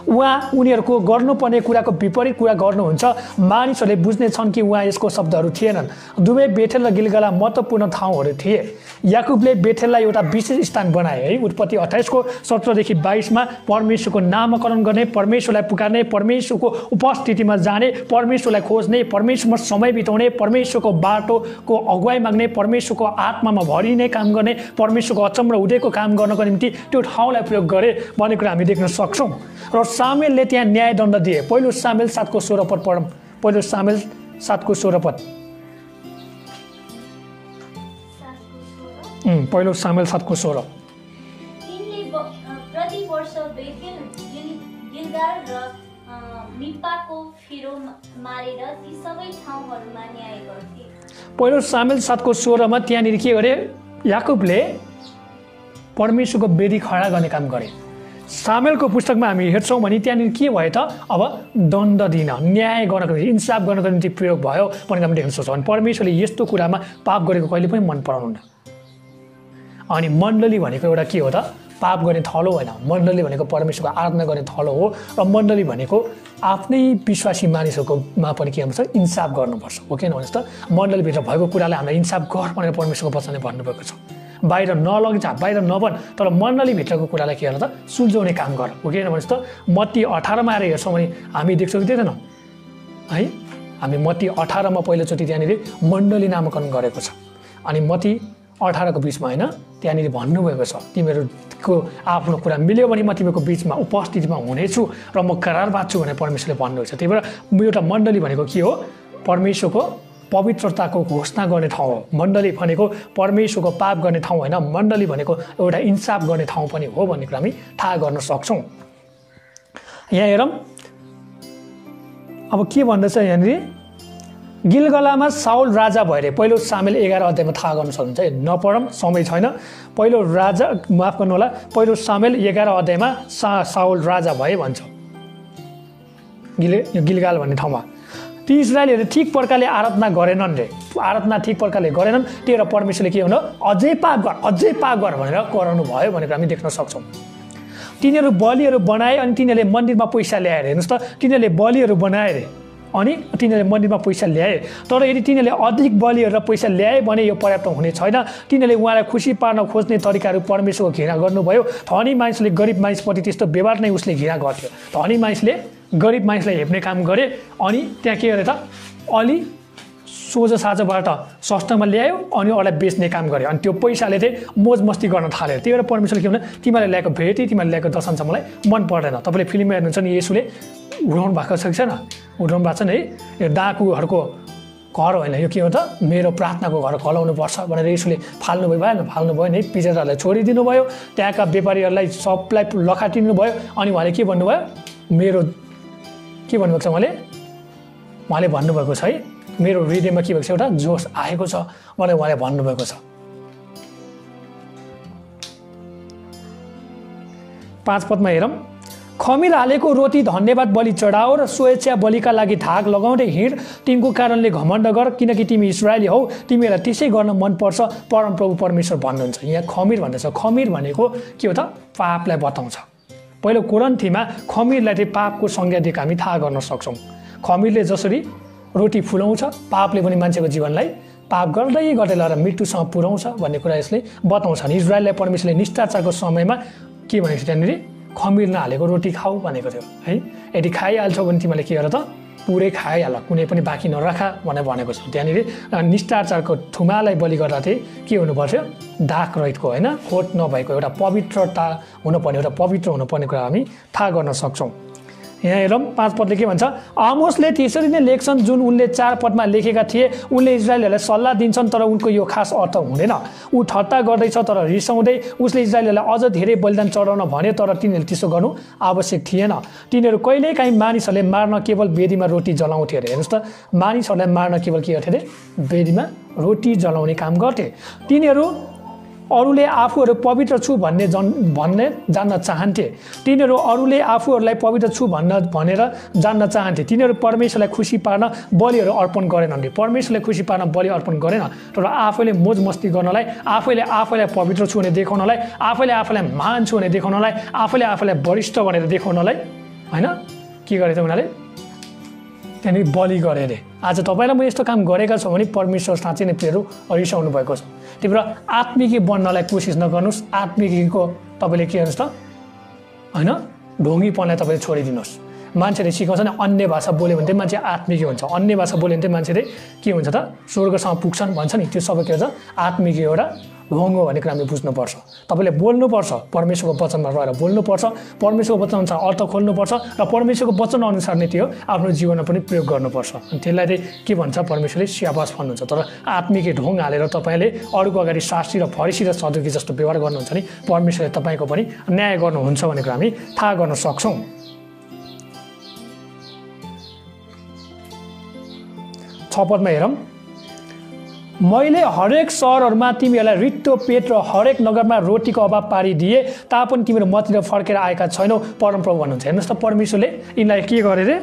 उहाँ उनीहरूको गर्नुपर्ने कुराको विपरीत कुरा गर्नुहुन्छ। मानिसहरूले बुझ्ने छन् कि उहाँ यसको शब्दहरू थिएनन्। दुवै बेथेल र गिलगाला महत्त्वपूर्ण ठाउँहरू थिए। याकुबले बेथेललाई एउटा विशेष स्थान बनाए है। उत्पत्ति 28 को 17 देखि 22 मा परमेश्वरको नामकरण गर्ने, परमेश्वरलाई पुकार्ने, परमेश्वरको उपस्थितिमा जाने, परमेश्वरलाई खोज्ने, परमेश्वरमा समय बिताउने, परमेश्वरको बाटोको अगुवाई माग्ने, परमेश्वरको आत्मामा भरिने काम गर्ने, परमेश्वरको अचम्म उदेको काम गर्नको निम्ति त्यो ठाउँलाई प्रयोग गरे भन्ने कुरा हामी देख्न सक्छौँ। र सामुएलले त्यहाँ न्यायदण्ड दिए। पहिलो सामुएल 7 को 16 पद पढौँ। पहिलो सामुएल 7 को 16 पद। पहिलो सामुएल 7 को 16। तिनले प्रति वर्ष बेथेल, गिलगाल र मिप्पाको फेरो मारेर ती सबै ठाउँहरूमा न्याय गर्थे। पहिलो सामुएल 7 को 16 मा त्यहाँनिर के गरे, याकुबले परमेश्वरको वेदी खडा गर्ने काम गरे। सामुएलको पुस्तकमा हामी हेर्छौँ भने त्यहाँनिर के भयो त, अब दण्ड दिन, न्याय गर्नको निम्ति, इन्साफ गर्नको निम्ति प्रयोग भयो भनेर हामी देख्न सक्छौँ। अनि परमेश्वरले यस्तो कुरामा पाप गरेको कहिले पनि मन पराउनुहुन्न। अनि मण्डली भनेको एउटा के हो त, पाप गर्ने थलो होइन। मण्डली भनेको परमेश्वरको आराधना गर्ने थलो हो र मण्डली भनेको आफ्नै विश्वासी मानिसहरूकोमा पनि के गर्नुपर्छ, इन्साफ गर्नुपर्छ, हो कि भन्नुहोस् त। मण्डलीभित्र भएको कुरालाई हामीलाई इन्साफ गर भनेर परमेश्वरको वचनले भन्नुभएको छ। बाहिर नलगिजा, बाहिर नबन, तर मण्डलीभित्रको कुरालाई के गर त, सुल्झाउने काम गर, हो कि भन्नुहोस् त। मत्ती 18 मा आएर हेर्छौँ भने हामी देख्छौँ कि देख्दैनौँ है, हामी मत्ती 18 मा पहिलोचोटि त्यहाँनिर मण्डली नामकरण गरेको छ। अनि मत्ती 18 को बिचमा होइन, त्यहाँनिर भन्नुभएको छ तिमीहरूको आफ्नो कुरा मिल्यो भने म तिमीहरूको बिचमा उपस्थितिमा हुनेछु र म करार बाँच्छु भनेर परमेश्वरले भन्नुहुन्छ। त्यही भएर एउटा मण्डली भनेको के हो, परमेश्वरको पवित्रताको घोषणा गर्ने ठाउँ हो। मण्डली भनेको परमेश्वरको पाप गर्ने ठाउँ होइन, मण्डली भनेको एउटा इन्साफ गर्ने ठाउँ पनि हो भन्ने कुरा हामी थाहा गर्न सक्छौँ। यहाँ हेरौँ अब के भन्दैछ यहाँनिर, गिलगलामा साउल राजा भयो अरे। पहिलो सामुएल 11 अध्यायमा थाहा गर्न सक्नुहुन्छ है, नपढौँ समय छैन। पहिलो राजा, माफ गर्नु होला, पहिलो सामुएल 11 अध्यायमा साउल राजा भए भन्छ गिलगाल भन्ने ठाउँमा। ती इस्राएलीहरूले ठिक प्रकारले आराधना गरेनन् रे, आराधना ठिक प्रकारले गरेनन्। त्यही भएर परमेश्वरले के भन्नु, अझै पाप गर भनेर कराउनु भयो भनेर हामी देख्न सक्छौँ। तिनीहरू बलिहरू बनाए अनि तिनीहरूले मन्दिरमा पैसा ल्याए अरे। हेर्नुहोस् त, तिनीहरूले बलिहरू बनाए अरे अनि तिनीहरूले मन्दिरमा पैसा ल्याए। तर यदि तिनीहरूले अधिक बलिहरू र पैसा ल्याए भने यो पर्याप्त हुने छैन। तिनीहरूले उहाँलाई खुसी पार्न खोज्ने तरिकाहरू परमेश्वरको घृणा गर्नुभयो। धनी मानिसले गरिब मानिसप्रति त्यस्तो व्यवहार नै उसले घृणा गर्थ्यो। धनी मानिसले गरिब मानिसलाई हेप्ने काम गरे अनि त्यहाँ के गरे त, अलि सोझो साझोबाट सस्तामा ल्यायो अनि अरूलाई बेच्ने काम गरे। अनि त्यो पैसाले चाहिँ मोज मस्ती गर्न थाल्यो। त्यही भएर परमेश्वरले के भन्नु, तिमीहरूले ल्याएको भेटी, तिमीहरूले ल्याएको दशंश मलाई मन पर्दैन। तपाईँले फिल्ममा हेर्नुहुन्छ नि, येशूले उठाउनु भएको छ कि छैन, उठाउनु भएको छ नि है, यो डाकुहरूको घर होइन, यो के हो त, मेरो प्रार्थनाको घर खलाउनु पर्छ भनेर येशूले फाल्नुभयो नि, पिचरहरूलाई छोडिदिनु भयो, त्यहाँका व्यापारीहरूलाई सबलाई लखाटिनु भयो। अनि उहाँले के भन्नुभयो, मेरो के भन्नुभएको छ, उहाँले भन्नुभएको छ है, मेरो हृदयमा के भएको छ, एउटा जोस आएको छ भनेर उहाँले भन्नुभएको छ। 5 पदमा हेरौँ, खमीर हालेको रोटी धन्यवाद बलि चढाओ र स्वेच्छा बलिका लागि धाग लगाउँदै हिँड, तिनको कारणले घमण्ड गर, किनकि तिमी इस्राएली हौ, तिमीलाई त्यसै गर्न मनपर्छ, परमप्रभु परमेश्वर भन्नुहुन्छ। यहाँ खमीर भन्दैछ। खमीर भनेको के हो त, पापलाई बताउँछ। पहिलो कोरिन्थीमा खमीरलाई चाहिँ पापको संज्ञा दिएको हामी थाहा गर्न सक्छौँ। खमीरले जसरी रोटी फुलाउँछ, पापले पनि मान्छेको जीवनलाई पाप गर्दै लगेर मृत्युसँग पुर्याउँछ भन्ने कुरा यसले बताउँछ। इजरायललाई परमेश्वरले निष्ठाचारको समयमा के भनेको थियो, त्यहाँनिर खमीर नहालेको रोटी खाऊ भनेको थियो है। यदि खाइहाल्छौ भने तिमीले के गर त, पुरै खाइहाल, कुनै पनि बाँकी नराख भनेर भनेको छ। त्यहाँनिर निष्ठाचारको थुमालाई बलि गर्दा चाहिँ के हुनुपर्थ्यो, दाग रहितको होइन, खोट नभएको एउटा पवित्रता हुनुपर्ने, एउटा पवित्र हुनुपर्ने कुरा हामी थाहा गर्न सक्छौँ। यहाँ हेरौँ 5 पदले के भन्छ, आमोसले त्यसरी नै लेख्छन् जुन उनले 4 पदमा लेखेका थिए। उनले इजरायलीहरूलाई सल्लाह दिन्छन् तर उनको यो खास अर्थ हुँदैन। ऊ ठट्टा गर्दैछ तर रिसाउँदै। उसले इजरायलीहरूलाई अझ धेरै बलिदान चढाउन भन्यो तर तिनीहरूले त्यसो गर्नु आवश्यक थिएन। तिनीहरू कहिलेकाहीँ मानिसहरूले मार्न केवल वेदीमा रोटी जलाउँथे अरे। हेर्नुहोस् त, मानिसहरूलाई मार्न केवल के गर्थे अरे, वेदीमा रोटी जलाउने काम गर्थे। तिनीहरू अरूले आफूहरू पवित्र छु भन्ने जान्न चाहन्थे। तिनीहरू अरूले आफूहरूलाई पवित्र छु भनेर जान्न चाहन्थे। तिनीहरू परमेश्वरलाई खुसी पार्न बलिहरू अर्पण गरेनन्। परमेश्वरलाई खुसी पार्न बलि अर्पण गरेन, तर आफैले मोज मस्ती गर्नलाई, आफैले आफैलाई पवित्र छु भनेर देखाउनलाई, आफैले आफैलाई महान छु भनेर देखाउनलाई, आफैले आफैलाई वरिष्ठ भनेर देखाउनलाई होइन के गरे त उनीहरूले त्यहाँनिर बलि गरे अरे। आज तपाईँलाई म यस्तो काम गरेका छौँ भने परमेश्वर साँच्चै नै प्रियहरू रिसाउनु भएको छ। त्यही भएर आत्मिकी बन्नलाई कोसिस नगर्नुहोस्। आत्मिकीको तपाईँले के गर्नुहोस् त होइन, ढोङ्गीपनलाई तपाईँले छोडिदिनुहोस्। मान्छेले सिकाउँछ नि, अन्य भाषा बोल्यो भने चाहिँ मान्छे आत्मिकी हुन्छ, अन्य भाषा बोल्यो भने चाहिँ मान्छेले के हुन्छ त, स्वर्गसँग पुग्छन् भन्छ नि। त्यो सबै के हुन्छ, आत्मिकी एउटा ढोङ हो भन्ने कुरा हामीले बुझ्नुपर्छ। तपाईँले बोल्नुपर्छ, परमेश्वरको वचनमा रहेर बोल्नुपर्छ, परमेश्वरको वचन अनुसार अर्थ खोल्नुपर्छ र परमेश्वरको वचन अनुसार नै त्यो आफ्नो जीवनमा पनि प्रयोग गर्नुपर्छ। अनि त्यसलाई चाहिँ के भन्छ, परमेश्वरले स्याबास भन्नुहुन्छ। तर आत्मिकी ढोङ हालेर तपाईँले अरूको अगाडि शास्त्री र फरिसी र सदुकी जस्तो व्यवहार गर्नुहुन्छ नि, परमेश्वरले तपाईँको पनि न्याय गर्नुहुन्छ भन्ने कुरा हामी थाहा गर्न सक्छौँ। 6 पदमा हेरौँ, मैले हरेक सहरहरूमा तिमीहरूलाई रित्तो पेट र हरेक नगरमा रोटीको अभाव पारिदिए तापनि तिमीहरू मतिर फर्केर आएका छैनौ परमप्रभु भन्नुहुन्छ। हेर्नुहोस् त परमेश्वरले यिनलाई के गरे रे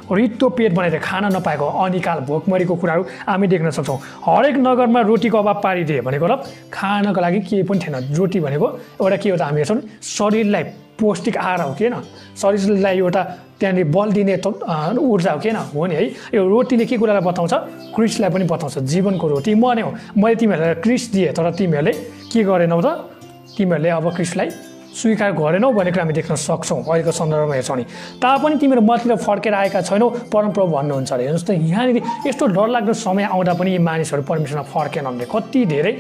रित्तो पेट बनाइदिए, खाना नपाएको अनिकाल भोकमरीको कुराहरू हामी देख्न सक्छौँ। हरेक नगरमा रोटीको अभाव पारिदिए भनेको मतलब खानको लागि केही पनि थिएन। रोटी भनेको एउटा के हो त हामी हेर्छौँ शरीरलाई पौष्टिक आहार हो कि होइन, शरीरलाई एउटा त्यहाँनिर बल दिने ऊर्जा हो कि होइन, हो नि है। यो रोटीले के कुरालाई बताउँछ, क्रिस्टलाई पनि बताउँछ, जीवनको रोटी म नै हो। मैले तिमीहरूलाई क्रिस्ट दिएँ तर तिमीहरूले के गरेनौ त, तिमीहरूले अब क्रिस्टलाई स्वीकार गरेनौ भनेको हामी देख्न सक्छौँ अहिलेको सन्दर्भमा हेर्छौँ नि। तापनि तिमीहरू मतिर फर्केर आएका छैनौ परमप्रभु भन्नुहुन्छ अरे। हेर्नुहोस् त यहाँनिर यस्तो डरलाग्दो समय आउँदा पनि यी मानिसहरू परमेश्वरमा फर्केनन् रे। कति धेरै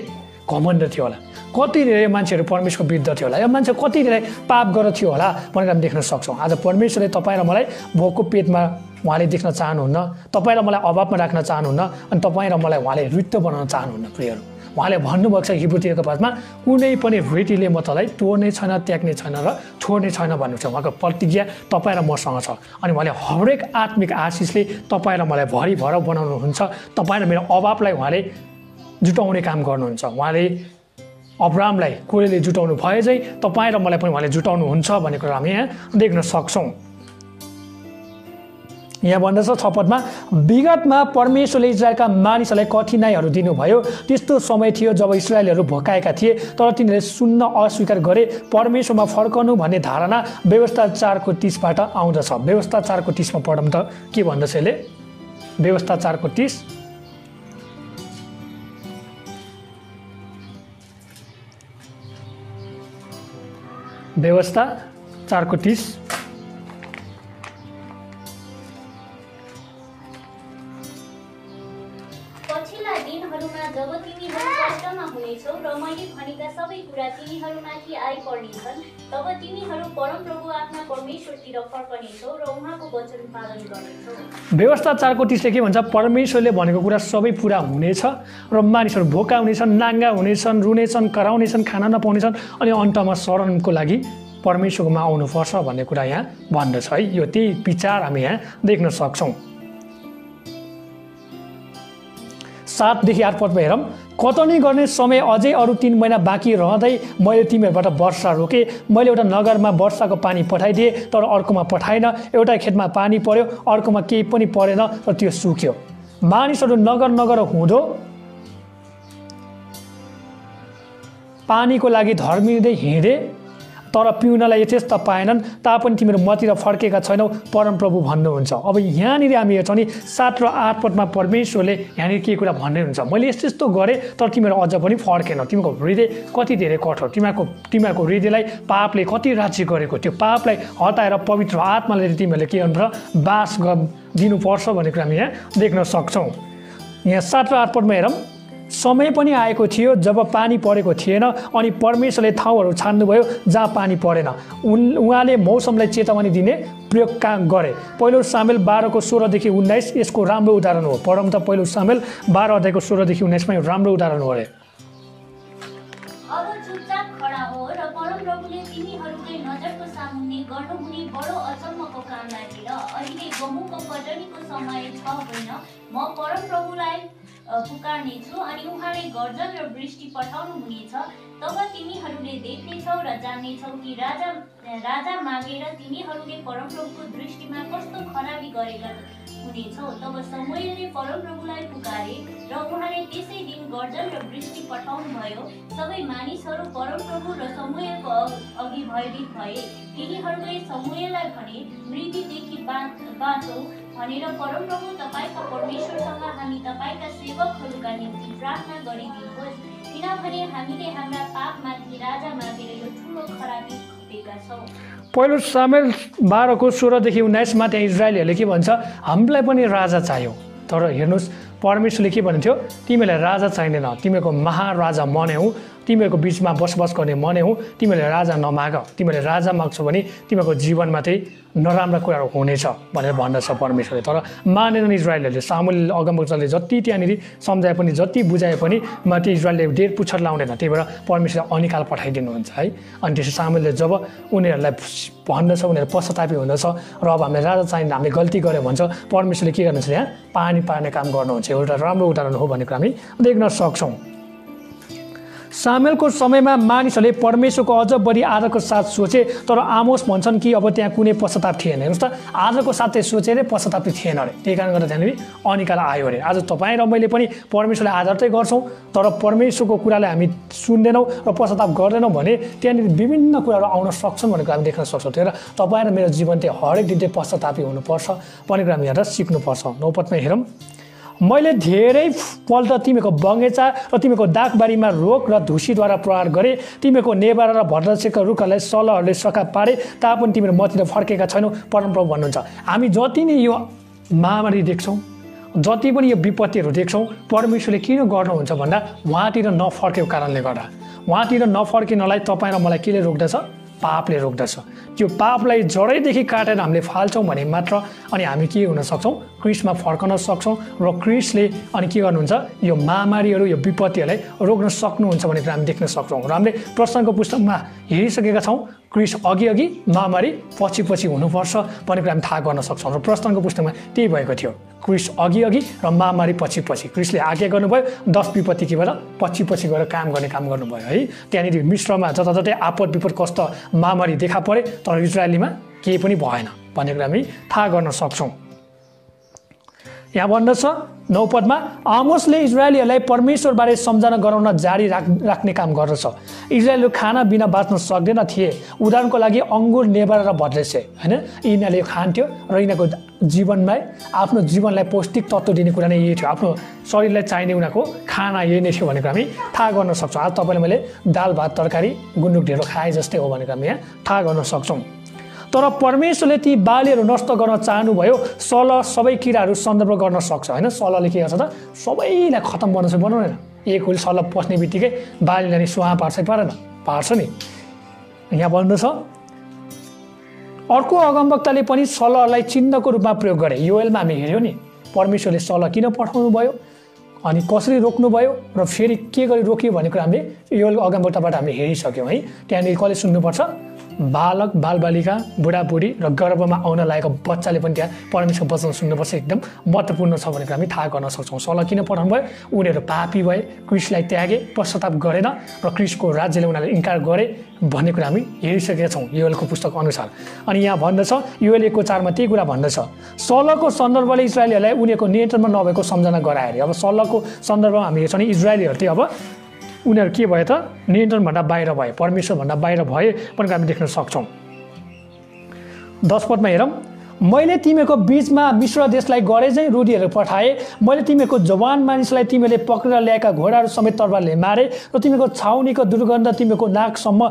घमण्ड थियो होला, कति धेरै मान्छेहरू परमेश्वरको विरुद्ध थियो होला, यो मान्छे कति धेरै पाप गरेर थियो होला भनेर हामी देख्न सक्छौँ। आज परमेश्वरले तपाईँ र मलाई भोकको पेटमा उहाँले देख्न चाहनुहुन्न, तपाईँ र मलाई अभावमा राख्न चाहनुहुन्न, अनि तपाईँ र मलाई उहाँले रित्तो बनाउन चाहनुहुन्न। प्रियहरू, उहाँले भन्नुभएको छ हिब्रूको पाठमा कुनै पनि रीतिले म तँलाई तोड्ने छैन, त्याग्ने छैन र छोड्ने छैन भन्नु छ। उहाँको प्रतिज्ञा तपाईँ र मसँग छ। अनि उहाँले हरेक आत्मिक आशिषले तपाईँ र मलाई भरिभर बनाउनुहुन्छ। तपाईँ र मेरो अभावलाई उहाँले जुटाउने काम गर्नुहुन्छ। उहाँले अब्राहमलाई कोरेले जुटाउनु भए चाहिँ तपाईँ र मलाई पनि उहाँले जुटाउनुहुन्छ भन्ने कुरा हामी यहाँ देख्न सक्छौँ। यहाँ भन्दछ 6 पदमा, विगतमा परमेश्वरले इजरायलका मानिसहरूलाई कठिनाइहरू दिनुभयो। त्यस्तो समय थियो जब इजरायलहरू भोकाएका थिए तर तिनीहरूले सुन्न अस्वीकार गरे। परमेश्वरमा फर्कनु भन्ने धारणा व्यवस्था 4को 30बाट आउँदछ। व्यवस्था 4को 30मा पढौँ त के भन्दछ यसले। व्यवस्था 4को 30, व्यवस्था 4को 30, पछिल्ला दिनहरूमा जब तिमीहरू कष्टमा हुनेछौ र मैले भनेका सबै कुरा तिमीहरूमाथि आइपर्नेछन् तब तिमीहरू परमप्रभु आफ्ना परमेश्वरतिर फर्कनेछौ र उहाँको वचन पालन गर्नेछौ। व्यवस्था 4को 30ले के भन्छ, परमेश्वरले भनेको कुरा सबै पुरा हुनेछ र मानिसहरू भोका हुनेछन्, नाङ्गा हुनेछन्, रुनेछन्, कराउनेछन्, खाना नपाउनेछन्, अनि अन्तमा शरणको लागि परमेश्वरमा आउनुपर्छ भन्ने कुरा यहाँ भन्दछ है। यो त्यही विचार हामी यहाँ देख्न सक्छौँ। 7 देखि 8 पदमा हेरौँ, कटनी गर्ने समय अझै अरू 3 महिना बाँकी रहँदै मैले तिमीहरूबाट वर्षा रोकेँ। मैले एउटा नगरमा वर्षाको पानी पठाइदिएँ तर अर्कोमा पठाइन, एउटा खेतमा पानी पर्यो अर्कोमा केही पनि परेन र त्यो सुक्यो। मानिसहरू नगर नगर हुँदो पानीको लागि धर्मिँदै हिँडे तर पिउनलाई यथेष्ट पाएनन्, तापनि तिमीहरू मतिर फर्केका छैनौ परमप्रभु भन्नुहुन्छ। अब यहाँनिर हामी हेर्छौँ नि 7 र 8 पदमा परमेश्वरले यहाँनिर के कुरा भन्ने हुन्छ, मैले यस्तो यस्तो गरेँ तर तिमीहरू अझ पनि फर्केनौ। तिमीहरूको हृदय कति धेरै कठोर, तिमीहरूको हृदयलाई पापले कति राज्य गरेको, त्यो पापलाई हटाएर पवित्र आत्माले तिमीहरूले के गर्नुपर्छ, बास दिनुपर्छ भन्ने कुरा हामी यहाँ देख्न सक्छौँ। यहाँ 7 र 8 पदमा हेरौँ, समय पनि आएको थियो जब पानी परेको थिएन अनि परमेश्वरले ठाउँहरू छान्नुभयो जहाँ पानी परेन। उहाँले मौसमलाई चेतावनी दिने प्रयोग गरे। पहिलो सामेल 12को 16 देखि 19 यसको राम्रो उदाहरण हो। पढौँ त पहिलो सामेल 12 अध्यायको 16 देखि 19मा यो राम्रो उदाहरण हो अरे। अब चुपचाप खडा हो र परमप्रभुले तिमीहरूकै नजरको सामुन्ने गर्नुहुने बडो अचम्मको काम लागेर अहिले गहुँको कटनीको समय छ होइन, म परमप्रभुलाई पुकार्नेछु अनि उहाँले गर्जन र वृष्टि पठाउनु हुनेछ। तब तिमीहरूले देख्नेछौ र जान्नेछौ कि राजा मागेर तिमीहरूले परमप्रभुको दृष्टिमा कस्तो खराबी गरेका हुनेछौ। तब समूएलले परमप्रभुलाई पुकारे र उहाँले त्यसै दिन गर्जन र वृष्टि पठाउनु भयो। सबै मानिसहरू परमप्रभु र समूएलको अघि भयभीत भए। तिनीहरूले समूएललाई भने, मृत्युदेखि बाँचौ भनेर परमप्रभु तपाईँका परमेश्वरसँग हामी तपाईँका सेवकहरूका निम्ति प्रार्थना गरिदिनुहोस्, किनभने हामीले हाम्रा पापमाथि राजा मागेर यो ठुलो खराबी खपेका छौँ। पहिलो सामेल 12को 16 देखि 19मा त्यहाँ इजरायलीहरूले के भन्छ, हामीलाई पनि राजा चाहियो। तर हेर्नुहोस् परमेश्वरले के भन्नुहुन्थ्यो, तिमीलाई राजा चाहिँदैन, तिमीहरूको महाराजा म नै हुँ, तिमीहरूको बिचमा बसोबास गर्ने म नै हुँ, तिमीहरूले राजा नमाग। तिमीहरूले राजा माग्छौ भने तिमीहरूको जीवनमा चाहिँ नराम्रा कुराहरू हुनेछ भनेर भन्दछ परमेश्वरले। तर मानेनन् इजरायलीहरूले। सामुएल अगमवक्ताले जति त्यहाँनिर सम्झाए पनि जति बुझाए पनि त्यो इजरायलले डेढ पुच्छर लाउँदैन। त्यही भएर परमेश्वरले अनिकाल पठाइदिनुहुन्छ है। अनि त्यसो सामुएलले जब उनीहरूलाई भन्दछ, उनीहरू पश्चातापी हुँदछ र अब हामीलाई राजा चाहिँदैन, हामीले गल्ती गऱ्यो भन्छ, परमेश्वरले के गर्नुहुन्छ, यहाँ पानी पार्ने काम गर्नुहुन्छ। चाहिँ एउटा राम्रो उदाहरण हो भनेको हामी देख्न सक्छौँ। सामेलको समयमा मानिसहरूले परमेश्वरको अझ बढी आदरको साथ सोचे, तर आमोस भन्छन् कि अब त्यहाँ कुनै पश्चाताप थिएन। हेर्नुहोस् त, आदरको साथ चाहिँ सोचे अरे पश्चाताप थिएन अरे, त्यही कारण गर्दा त्यहाँनिर अनिकाल आयो अरे। आज तपाईँ र मैले पनि परमेश्वरलाई आदर चाहिँ गर्छौँ, तर परमेश्वरको कुरालाई हामी सुन्दैनौँ र पश्चाताप गर्दैनौँ भने त्यहाँनिर विभिन्न कुराहरू आउन सक्छन् भनेको हामी देख्न सक्छौँ। त्यही भएर तपाईँ र मेरो जीवन चाहिँ हरेक दिन चाहिँ पश्चातापी हुनुपर्छ भनेको हामी हेरेर सिक्नुपर्छ। 9 पदमा हेरौँ, मैले धेरै पल्ट तिमीको बगैँचा र तिमीको दागबारीमा रोग र धुसीद्वारा प्रहार गरे, तिमीको नेबारा र भद्रसेका रुखहरूलाई सलहरूले सखा पारे, तापनि तिमीहरू मतिर फर्केका छैनौ, परमप्रभु भन्नुहुन्छ। हामी जति नै यो महामारी देख्छौँ, जति पनि यो विपत्तिहरू देख्छौँ, परमेश्वरले किन गर्नुहुन्छ भन्दा उहाँतिर नफर्केको कारणले गर्दा। उहाँतिर नफर्किनलाई तपाईँ र मलाई केले रोक्दछ? पापले रोक्दछ। त्यो पापलाई जडैदेखि काटेर हामीले फाल्छौँ भने मात्र अनि हामी के हुन सक्छौँ? क्रिस्टमा फर्कन सक्छौँ र क्रिस्टले अनि के गर्नुहुन्छ? यो महामारीहरू, यो विपत्तिहरूलाई रोक्न सक्नुहुन्छ भनेर हामी देख्न सक्छौँ। र हामीले प्रश्नको पुस्तकमा हेरिसकेका छौँ, क्रिस्ट अघि महामारी पछि हुनुपर्छ भनेर हामी थाहा गर्न सक्छौँ। र प्रश्नको पुस्तकमा त्यही भएको थियो, क्रिस्ट अघि र महामारी पछि। क्रिस्टले आज्ञा गर्नुभयो, 10 विपत्ति के भएर पछि गएर काम गर्नुभयो है। त्यहाँनिर मिश्रमा जताततै आपद विपद कष्ट महामारी देखा परे, तर इजरायलीमा केही पनि भएन भनेर हामी थाहा गर्न सक्छौँ। यहाँ भन्दछ 9 पदमा, आमोसले इजरायलीहरूलाई परमेश्वरबारे सम्झना गराउन जारी राख्ने काम गर्दछ। इजरायलहरू खाना बिना बाँच्न सक्दैन थिए। उदाहरणको लागि अङ्गुर, नेबार र भद्रेसे, होइन, यिनीहरूले खान्थ्यो र यिनीहरूको जीवनमा आफ्नो जीवनलाई पौष्टिक तत्त्व दिने कुरा नै यही थियो। आफ्नो शरीरलाई चाहिने उनीहरूको खाना यही नै थियो भनेको हामी थाहा गर्न सक्छौँ। आज तपाईँले मैले दाल भात तरकारी गुन्द्रुक ढेँडो खाए जस्तै हो भनेको हामी यहाँ थाहा गर्न सक्छौँ। तर परमेश्वरले ती बालीहरू नष्ट गर्न चाहनुभयो। सल सबै किराहरू सन्दर्भ गर्न सक्छ, होइन। सलले के गर्छ त? सबैलाई खतम गर्न चाहिँ बनाउँदैन। एक हुल सल पस्ने बित्तिकै बालीलाई नि सुहा पार्छ नि। यहाँ भन्नु छ, अर्को अगमवक्ताले पनि सललाई चिन्हको रूपमा प्रयोग गरे। योएलमा हामी हेऱ्यौँ नि, परमेश्वरले सल किन पठाउनु भयो अनि कसरी रोक्नुभयो र फेरि के गरी रोकियो भन्ने कुरा हामीले योएल अगमवक्ताबाट हामीले हेरिसक्यौँ है। त्यहाँनिर कसले सुन्नुपर्छ? बालक, बालबालिका, बुढाबुढी र गर्भमा आउन लागेको बच्चाले पनि त्यहाँ परमेश्वरको वचन सुन्नुपर्छ। एकदम महत्त्वपूर्ण छ भनेर हामी थाहा गर्न सक्छौँ। सल किन पठाउनु भयो? उनीहरू पापी भए, क्रिस्टलाई त्यागे, पश्चाताप गरेन र क्रिस्टको राज्यले उनीहरूले इन्कार गरे भन्ने कुरा हामी हेरिसकेका छौँ योएलको पुस्तक अनुसार। अनि यहाँ भन्दछ, योएल 1:4 त्यही कुरा भन्दछ, सलको सन्दर्भले इजरायलीहरूलाई उनीहरूको नियन्त्रणमा नभएको सम्झना गराए। अब सलको सन्दर्भमा हामी हेर्छौँ नि, इजरायलीहरू चाहिँ अब उनीहरू के भयो त? नियन्त्रणभन्दा बाहिर भए, परमेश्वरभन्दा बाहिर भए भनेर हामी देख्न सक्छौँ। 10 पदमा हेरौँ, मैले तिमीहरूको बीचमा मिश्र देशलाई गरे चाहिँ रूढीहरू पठाएँ। मैले तिमीहरूको जवान मानिसलाई तिमीले पक्रेर ल्याएका घोडाहरू समेत तरबारले मारे र तिमीहरूको छाउनीको दुर्गन्ध तिमीहरूको नाकैसम्म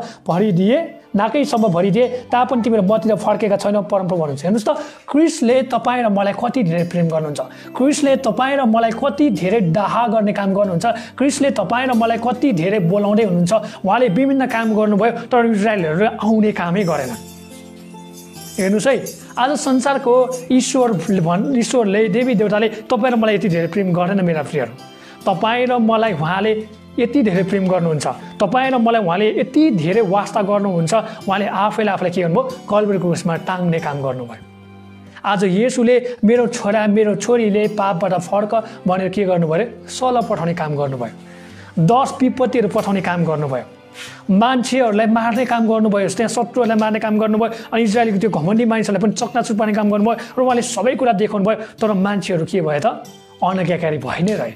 भरिदिए, तापनि तिमीहरू मतिर फर्केका छैनौ, परमप्रभु भन्नुहुन्छ। हेर्नुहोस् त, क्रिस्टले तपाईँ र मलाई कति धेरै प्रेम गर्नुहुन्छ। क्रिस्टले तपाईँ र मलाई कति धेरै डाहा गर्ने काम गर्नुहुन्छ। क्रिस्टले तपाईँ र मलाई कति धेरै बोलाउँदै हुनुहुन्छ। उहाँले विभिन्न काम गर्नुभयो, तर इजरायलहरू आउने कामै गरेन। हेर्नुहोस् है, आज संसारको ईश्वरले, देवी देवताले तपाईँ र मलाई यति धेरै प्रेम गरेन। मेरा प्रियहरू, तपाईँ र मलाई उहाँले यति धेरै प्रेम गर्नुहुन्छ। तपाईँ र मलाई उहाँले यति धेरै वास्ता गर्नुहुन्छ। उहाँले आफैलाई के गर्नुभयो? कल्भरीको क्रुसमा टाङ्ने काम गर्नुभयो। आज येशूले मेरो छोरा, मेरो छोरीले पापबाट फर्क भनेर के गर्नुभयो अरे? सल पठाउने काम गर्नुभयो। 10 विपत्तिहरू पठाउने काम गर्नुभयो। मान्छेहरूलाई मार्ने काम गर्नुभयो, त्यहाँ शत्रुहरूलाई मार्ने काम गर्नुभयो। अनि इजरायलको त्यो घमण्डी मानिसहरूलाई पनि चकनाचुर पार्ने काम गर्नुभयो र उहाँले सबै कुरा देखाउनु भयो। तर मान्छेहरू के भयो त? अनज्ञाकारी भइ नै रहे।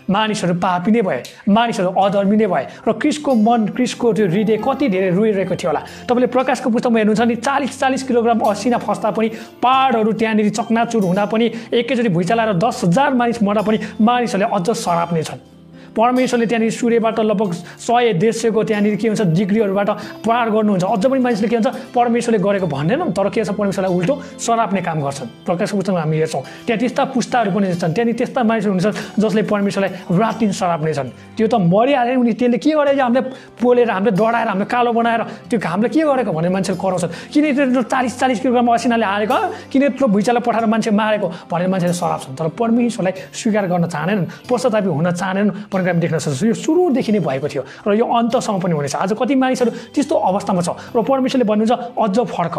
मानिसहरू पापी नै भए, मानिसहरू अधर्मी नै भए र क्रिस्टको मन, क्रिस्टको त्यो हृदय कति धेरै रोइरहेको थियो होला। तपाईँले प्रकाशको पुस्तकमा हेर्नुहुन्छ नि, 40 किलोग्राम असिना फस्दा पनि, पहाडहरू त्यहाँनिर चकनाचुर हुँदा पनि, एकैचोटि भुइँचालो आएर 10,000 मानिस मर्दा पनि मानिसहरूले अझ सराप्ने छन्। परमेश्वरले त्यहाँनिर सूर्यबाट लगभग 100-150 त्यहाँनिर के हुन्छ डिग्रीहरूबाट प्रहार गर्नुहुन्छ। अझ पनि मानिसले के भन्छ? परमेश्वरले गरेको भन्दैनन्, तर के छ? परमेश्वरलाई उल्टो सराप्ने काम गर्छन्। प्रकाशको पुस्तकमा हामी हेर्छौँ, त्यहाँ त्यस्ता पुस्ताहरू पनि छन्, त्यहाँनिर त्यस्ता मानिसहरू हुन्छन् जसले परमेश्वरलाई रात दिन सराप्ने छन्। त्यो त मरिहाले, उनी त्यसले के गरे? हामीले पोलेर, हामीले डढाएर, हामीले कालो बनाएर त्यो घामले के गरेको भनेर मान्छेले कराउँछन्। किन यत्रो 40 किलोग्राम असिनाले हालेको? किन यत्रो भुइँचालो पठाएर मान्छे मारेको भनेर मान्छेले सराप्छन्। तर परमेश्वरलाई स्वीकार गर्न चाहँदैनन्, पश्चातापी हुन चाहँदैनन् भनेर हामी देख्न सक्छौँ। यो सुरुदेखि नै भएको थियो र यो अन्तसम्म पनि हुनेछ। आज कति मानिसहरू त्यस्तो अवस्थामा छ र परमेश्वरले भन्नुहुन्छ अझ फर्क,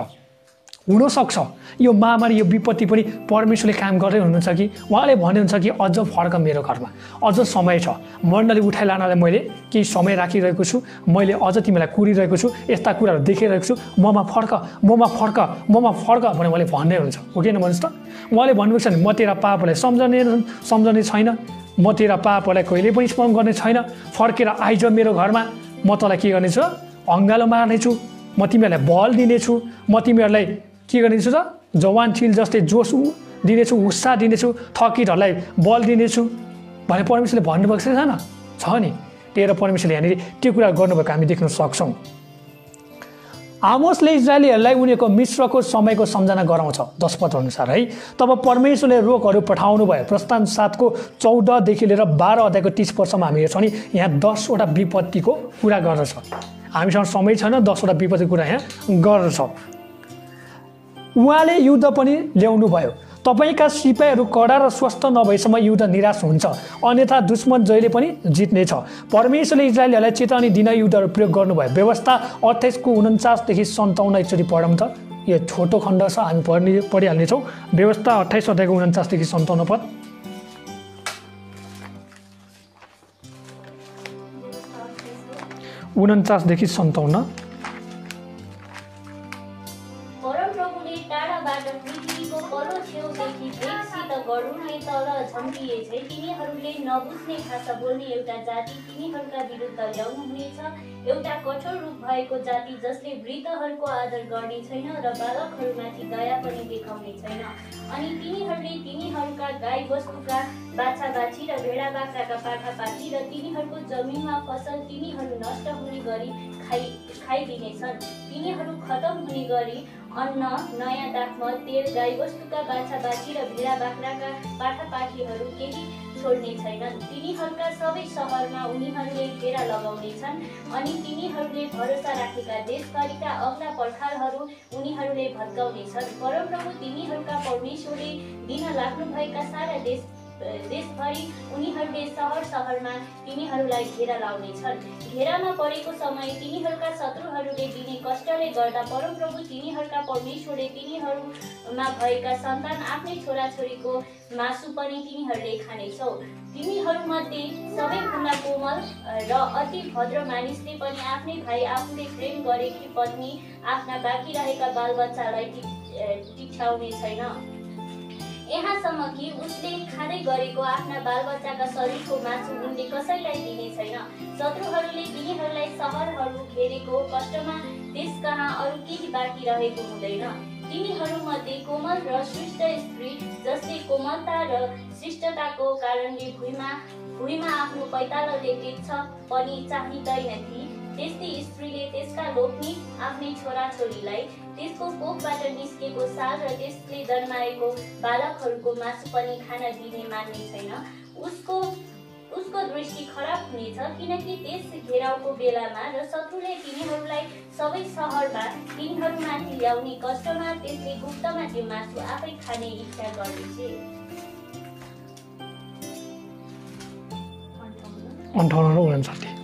हुनसक्छ यो महामारी यो विपत्ति पनि परमेश्वरले काम गर्दै हुनुहुन्छ कि उहाँले भन्नुहुन्छ कि अझ फर्क मेरो घरमा, अझ समय छ, मण्डली उठाइ लानलाई मैले केही समय राखिरहेको छु, मैले अझ तिमीलाई कुरिरहेको छु, यस्ता कुराहरू देखिरहेको छु, ममा फर्क ममा फर्क ममा फर्क भनेर उहाँले भन्दै हुनुहुन्छ, हो कि भन्नुहोस् त। उहाँले भन्नुभएको छ भने म तेरा पापलाई सम्झने छैन, म तेरा पापलाई कहिले पनि स्मरण गर्ने छैन, फर्केर आइज मेरो घरमा, म तँलाई के गर्नेछु, अँगालो मार्नेछु, म तिमीहरूलाई बल दिनेछु, म तिमीहरूलाई के गर्नेछु त जवान चिल जस्तै जोस दिनेछु, उत्साह दिनेछु, थकितहरूलाई बल दिनेछु भने परमेश्वरले भन्नुभएको छैन छ नि। त्यही परमेश्वरले यहाँनिर त्यो कुरा गर्नुभएको हामी देख्न सक्छौँ। आमोसले इजरायलीहरूलाई उनीहरूको मिश्रको समयको सम्झना गराउँछ 10 पद अनुसार है। तब परमेश्वरले रोगहरू पठाउनु भयो। प्रस्थान 7 को 14 देखि लिएर 12 अध्यायको 30 पदसम्म हामी हेर्छौँ नि, यहाँ 10 वटा विपत्तिको कुरा गर्दछ। हामीसँग समय छैन 10 वटा विपत्तिको कुरा यहाँ गर्दछ। उहाँले युद्ध पनि ल्याउनु भयो। तपाईका सिपाहीहरू कडा र स्वस्थ नभएसम्म युद्ध निराश हुन्छ, अन्यथा दुश्मन जहिले पनि जित्नेछ। परमेश्वरले इजरायलीहरूलाई चेतावनी दिन युद्धहरू प्रयोग गर्नुभयो। व्यवस्था 28 को 49 देखि 57 एकचोटि पढौँ त, यो छोटो खण्ड छ, हामी पढिहाल्नेछौँ। व्यवस्था 28 अध्यायको 49 देखि 57 पद। उन्चास देखि 57। परमप्रभुले टाढाबाट पृथ्वीको पल्लो छेउदेखि भेगसित गरुडले तल झम्किएझै तिनीहरूले नबुझ्ने भाषा बोल्ने एउटा जाति तिनीहरूका विरुद्ध ल्याउनु हुनेछ, एउटा कठोर रूप भएको जाति जसले वृद्धहरूको आदर गर्ने छैन र बालकहरूमाथि दया पनि देखाउने छैन। अनि तिनीहरूले तिनीहरूका गाई वस्तुका बाछा बाछी र भेडा बाख्राका पाठापाठी र तिनीहरूको जमिनमा फसल तिनीहरू नष्ट हुने गरी खाइदिनेछन्। तिनीहरू खतम हुने गरी अन्न, नयाँ दाखमल, तेल, गाई वस्तुका बाछा बाछी र भेडा बाख्राका पाठापाठीहरू केही छोड्ने छैनन्। तिनीहरूका सबै सहरमा उनीहरूले घेरा लगाउनेछन् अनि तिनीहरूले भरोसा राखेका देशभरिका अग्ला पर्खालहरू उनीहरूले भत्काउनेछन्। परमप्रभु तिनीहरूका परमेश्वरले दिन लाग्नुभएका सारा देशभरि उनीहरूले सहर सहरमा तिनीहरूलाई घेरा लाउनेछन्। घेरामा परेको समय तिनीहरूका शत्रुहरूले दिने कष्टले गर्दा परमप्रभु तिनीहरूका परमेश्वरले तिनीहरूमा भएका सन्तान आफ्नै छोराछोरीको मासु पनि तिनीहरूले खानेछौ। तिनीहरूमध्ये सबैभन्दा कोमल र अति भद्र मानिसले पनि आफ्नै भाइ आफूले प्रेम गरेकी पत्नी आफ्ना बाँकी रहेका बालबच्चालाई टिछाउने छैन, यहाँसम्म कि उसले खाँदै गरेको आफ्ना बालबच्चाका शरीरको मासु उनले कसैलाई दिने छैन। शत्रुहरूले तिनीहरूलाई सहरहरू घेरेको कष्टमा त्यसकहाँ अरू केही बाँकी रहेको हुँदैन। तिनीहरूमध्ये कोमल र श्रेष्ठ स्त्री जसले कोमलता र श्रेष्ठताको कारणले भुइँमा आफ्नो पैतालोले टेक्छ पनि चाहिँदैनथी, त्यस्तै स्त्रीले त्यसका लोग्ने आफ्नै छोराछोरीलाई त्यसको कोखबाट निस्केको साल र त्यसले जन्माएको बालकहरूको मासु पनि खान दिने मान्ने छैन। उसको दृष्टि खराब हुनेछ, किनकि त्यस घेराउको बेलामा र शत्रुले तिनीहरूलाई सबै सहरमा तिनीहरूमाथि ल्याउने कष्टमा त्यसले गुप्तमा त्यो मासु आफै खाने इच्छा गर्नेछ। 58 र 59।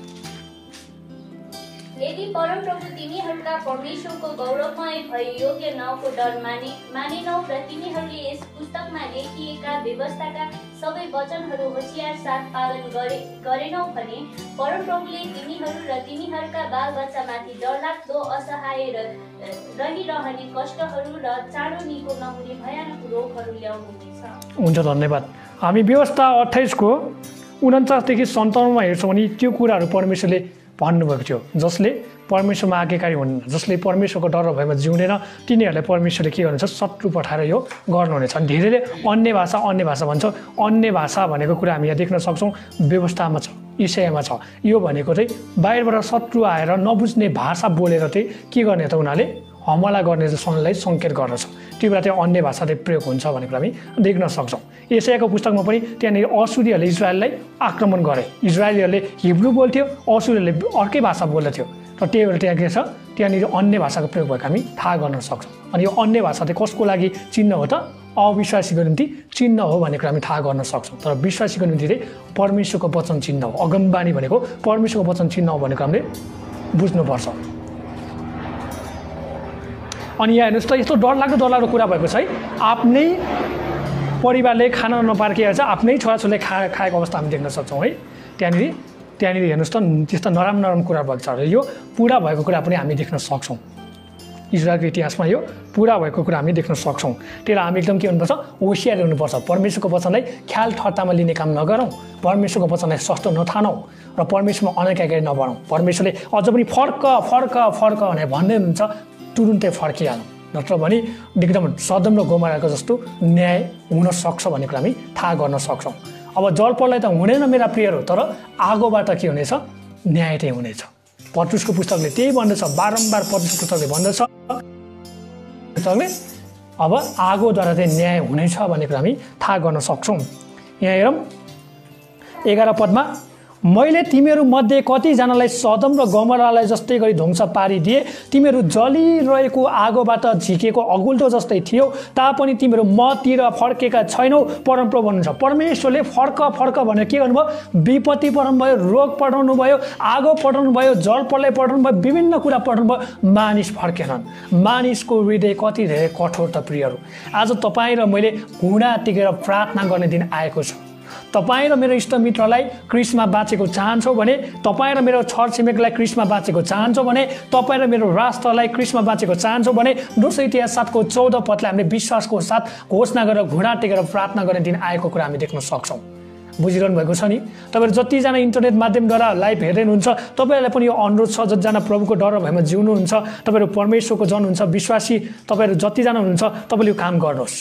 यदि परमप्रभु तिमीहरूका परमेश्वरको गौरवमय भई योग्य नाउँको डर मानेनौ र तिमीहरूले यस पुस्तकमा लेखिएका व्यवस्थाका सबै वचनहरू होशियार साथ पालन गरेनौ भने परमप्रभुले तिमीहरू र तिमीहरूका बालबच्चामाथि डरलाग्दो असहाय रहिरहने कष्टहरू र चाँडो निको नहुने भयानक रोगहरू ल्याउनुहुनेछ। हुन्छ, धन्यवाद। हामी व्यवस्था 28 को 49 देखि 57 हेर्छौँ भने त्यो कुराहरू परमेश्वरले भन्नुभएको थियो, जसले परमेश्वरमा आज्ञाकारी हुनुहुन्न, जसले परमेश्वरको डर भएमा जिउँदैन तिनीहरूलाई परमेश्वरले के गर्नुहुन्छ, शत्रु पठाएर यो गर्नुहुनेछ। धेरैले अन्य भाषा भन्छ। अन्य भाषा भनेको कुरा हामी यहाँ देख्न सक्छौँ, व्यवस्थामा छ, इसायामा छ। यो भनेको चाहिँ बाहिरबाट शत्रु आएर नबुझ्ने भाषा बोलेर चाहिँ के गर्ने त उनीहरूले हमला गर्ने सनलाई सङ्केत गर्दछ। त्यो बेला चाहिँ अन्य भाषा चाहिँ प्रयोग हुन्छ भन्ने कुरा हामी देख्न सक्छौँ। एसायाको पुस्तकमा पनि त्यहाँनिर असुरीहरूले इजरायललाई आक्रमण गरे। इजरायलीहरूले हिब्रू बोल्थ्यो, असुरीहरूले अर्कै भाषा बोल्दथ्यो र त्यही भएर त्यहाँ के छ, त्यहाँनिर अन्य भाषाको प्रयोग भएको हामी थाहा गर्न सक्छौँ। अनि यो अन्य भाषा चाहिँ कसको लागि चिन्ह हो त? अविश्वासीको निम्ति चिन्ह हो भन्ने कुरा हामी थाहा गर्न सक्छौँ। तर विश्वासीको निम्ति चाहिँ परमेश्वरको वचन चिन्ह हो। अगमबानी भनेको परमेश्वरको वचन चिन्ह हो भनेको हामीले बुझ्नुपर्छ। अनि यहाँ हेर्नुहोस् त यस्तो डरलाग्दो कुरा भएको छ है। आफ्नै परिवारले खाना नपाएर के गर्छ, आफ्नै छोराछोरीले खाएको अवस्था हामी देख्न सक्छौँ है। त्यहाँनिर हेर्नुहोस् त त्यस्तो नराम्रो कुरा भएको छ र यो पुरा भएको कुरा पनि हामी देख्न सक्छौँ। इजरायलको इतिहासमा यो पुरा भएको कुरा हामी देख्न सक्छौँ। त्यही हामी एकदम के हुनुपर्छ, होसियार हुनुपर्छ। परमेश्वरको वचनलाई ख्याल ठट्टामा लिने काम नगरौँ, परमेश्वरको वचनलाई सस्तो नठानौँ र परमेश्वरमा अनैकाकारी नबढौँ। परमेश्वरले अझ पनि फर्क भनेर भन्दै हुनुहुन्छ, तुरुन्तै फर्किहालौँ, नत्र भने एकदम सदम र गोमोराको जस्तो न्याय हुन सक्छ भन्ने कुरा हामी थाहा गर्न सक्छौँ। अब जलप्रलय त हुँदैन मेरा प्रियहरू, तर आगोबाट के हुनेछ, न्याय चाहिँ हुनेछ। पत्रुसको पुस्तकले त्यही भन्दछ, बारम्बार पत्रुसको पुस्तकले भन्दछ अब आगोद्वारा चाहिँ न्याय हुनेछ भन्ने कुरा हामी थाहा गर्न सक्छौँ। यहाँ हेरौँ 11 पदमा, मैले तिमीहरू मध्ये कतिजनालाई सदम र गमोरालाई जस्तै गरी ध्वंस पारिदिए, तिमीहरू जलिरहेको आगोबाट झिकेको अगुल्टो जस्तै थियो, तापनि तिमीहरू मतिर फर्केका छैनौ, परमप्रभु भन्नुहुन्छ। परमेश्वरले फर्क भनेर के गर्नुभयो, विपत्ति पठाउनु भयो, रोग पठाउनु भयो, आगो पठाउनु भयो, जल प्रलय पठाउनु भयो, विभिन्न कुरा पठाउनु भयो, मानिस फर्केनन्। मानिसको हृदय कति धेरै कठोर त प्रियहरू। आज तपाईँ र मैले घुँडा टेकेर प्रार्थना गर्ने दिन आएको छ। तपाईँ र मेरो इष्टमित्रलाई क्रिस्टमा बाँचेको चाहन्छौँ भने, तपाईँ र मेरो छरछिमेकलाई क्रिस्टमा बाँचेको चाहन्छौँ भने, तपाईँ र मेरो राष्ट्रलाई क्रिस्टमा बाँचेको चाहन्छौँ भने, दोस्रो इतिहास 7को 14 पदलाई हामीले विश्वासको साथ घोषणा गरेर घुँडा टेकेर प्रार्थना गर्ने दिन आएको कुरा हामी देख्न सक्छौँ। बुझिरहनु भएको छ नि? तपाईँहरू जतिजना इन्टरनेट माध्यमद्वारा लाइभ हेर्दै हुनुहुन्छ, तपाईँहरूलाई पनि यो अनुरोध छ, जतिजना प्रभुको डर भएमा जिउनुहुन्छ, तपाईँहरू परमेश्वरको जन हुनुहुन्छ, विश्वासी तपाईँहरू जतिजना हुनुहुन्छ, तपाईँले यो काम गर्नुहोस्।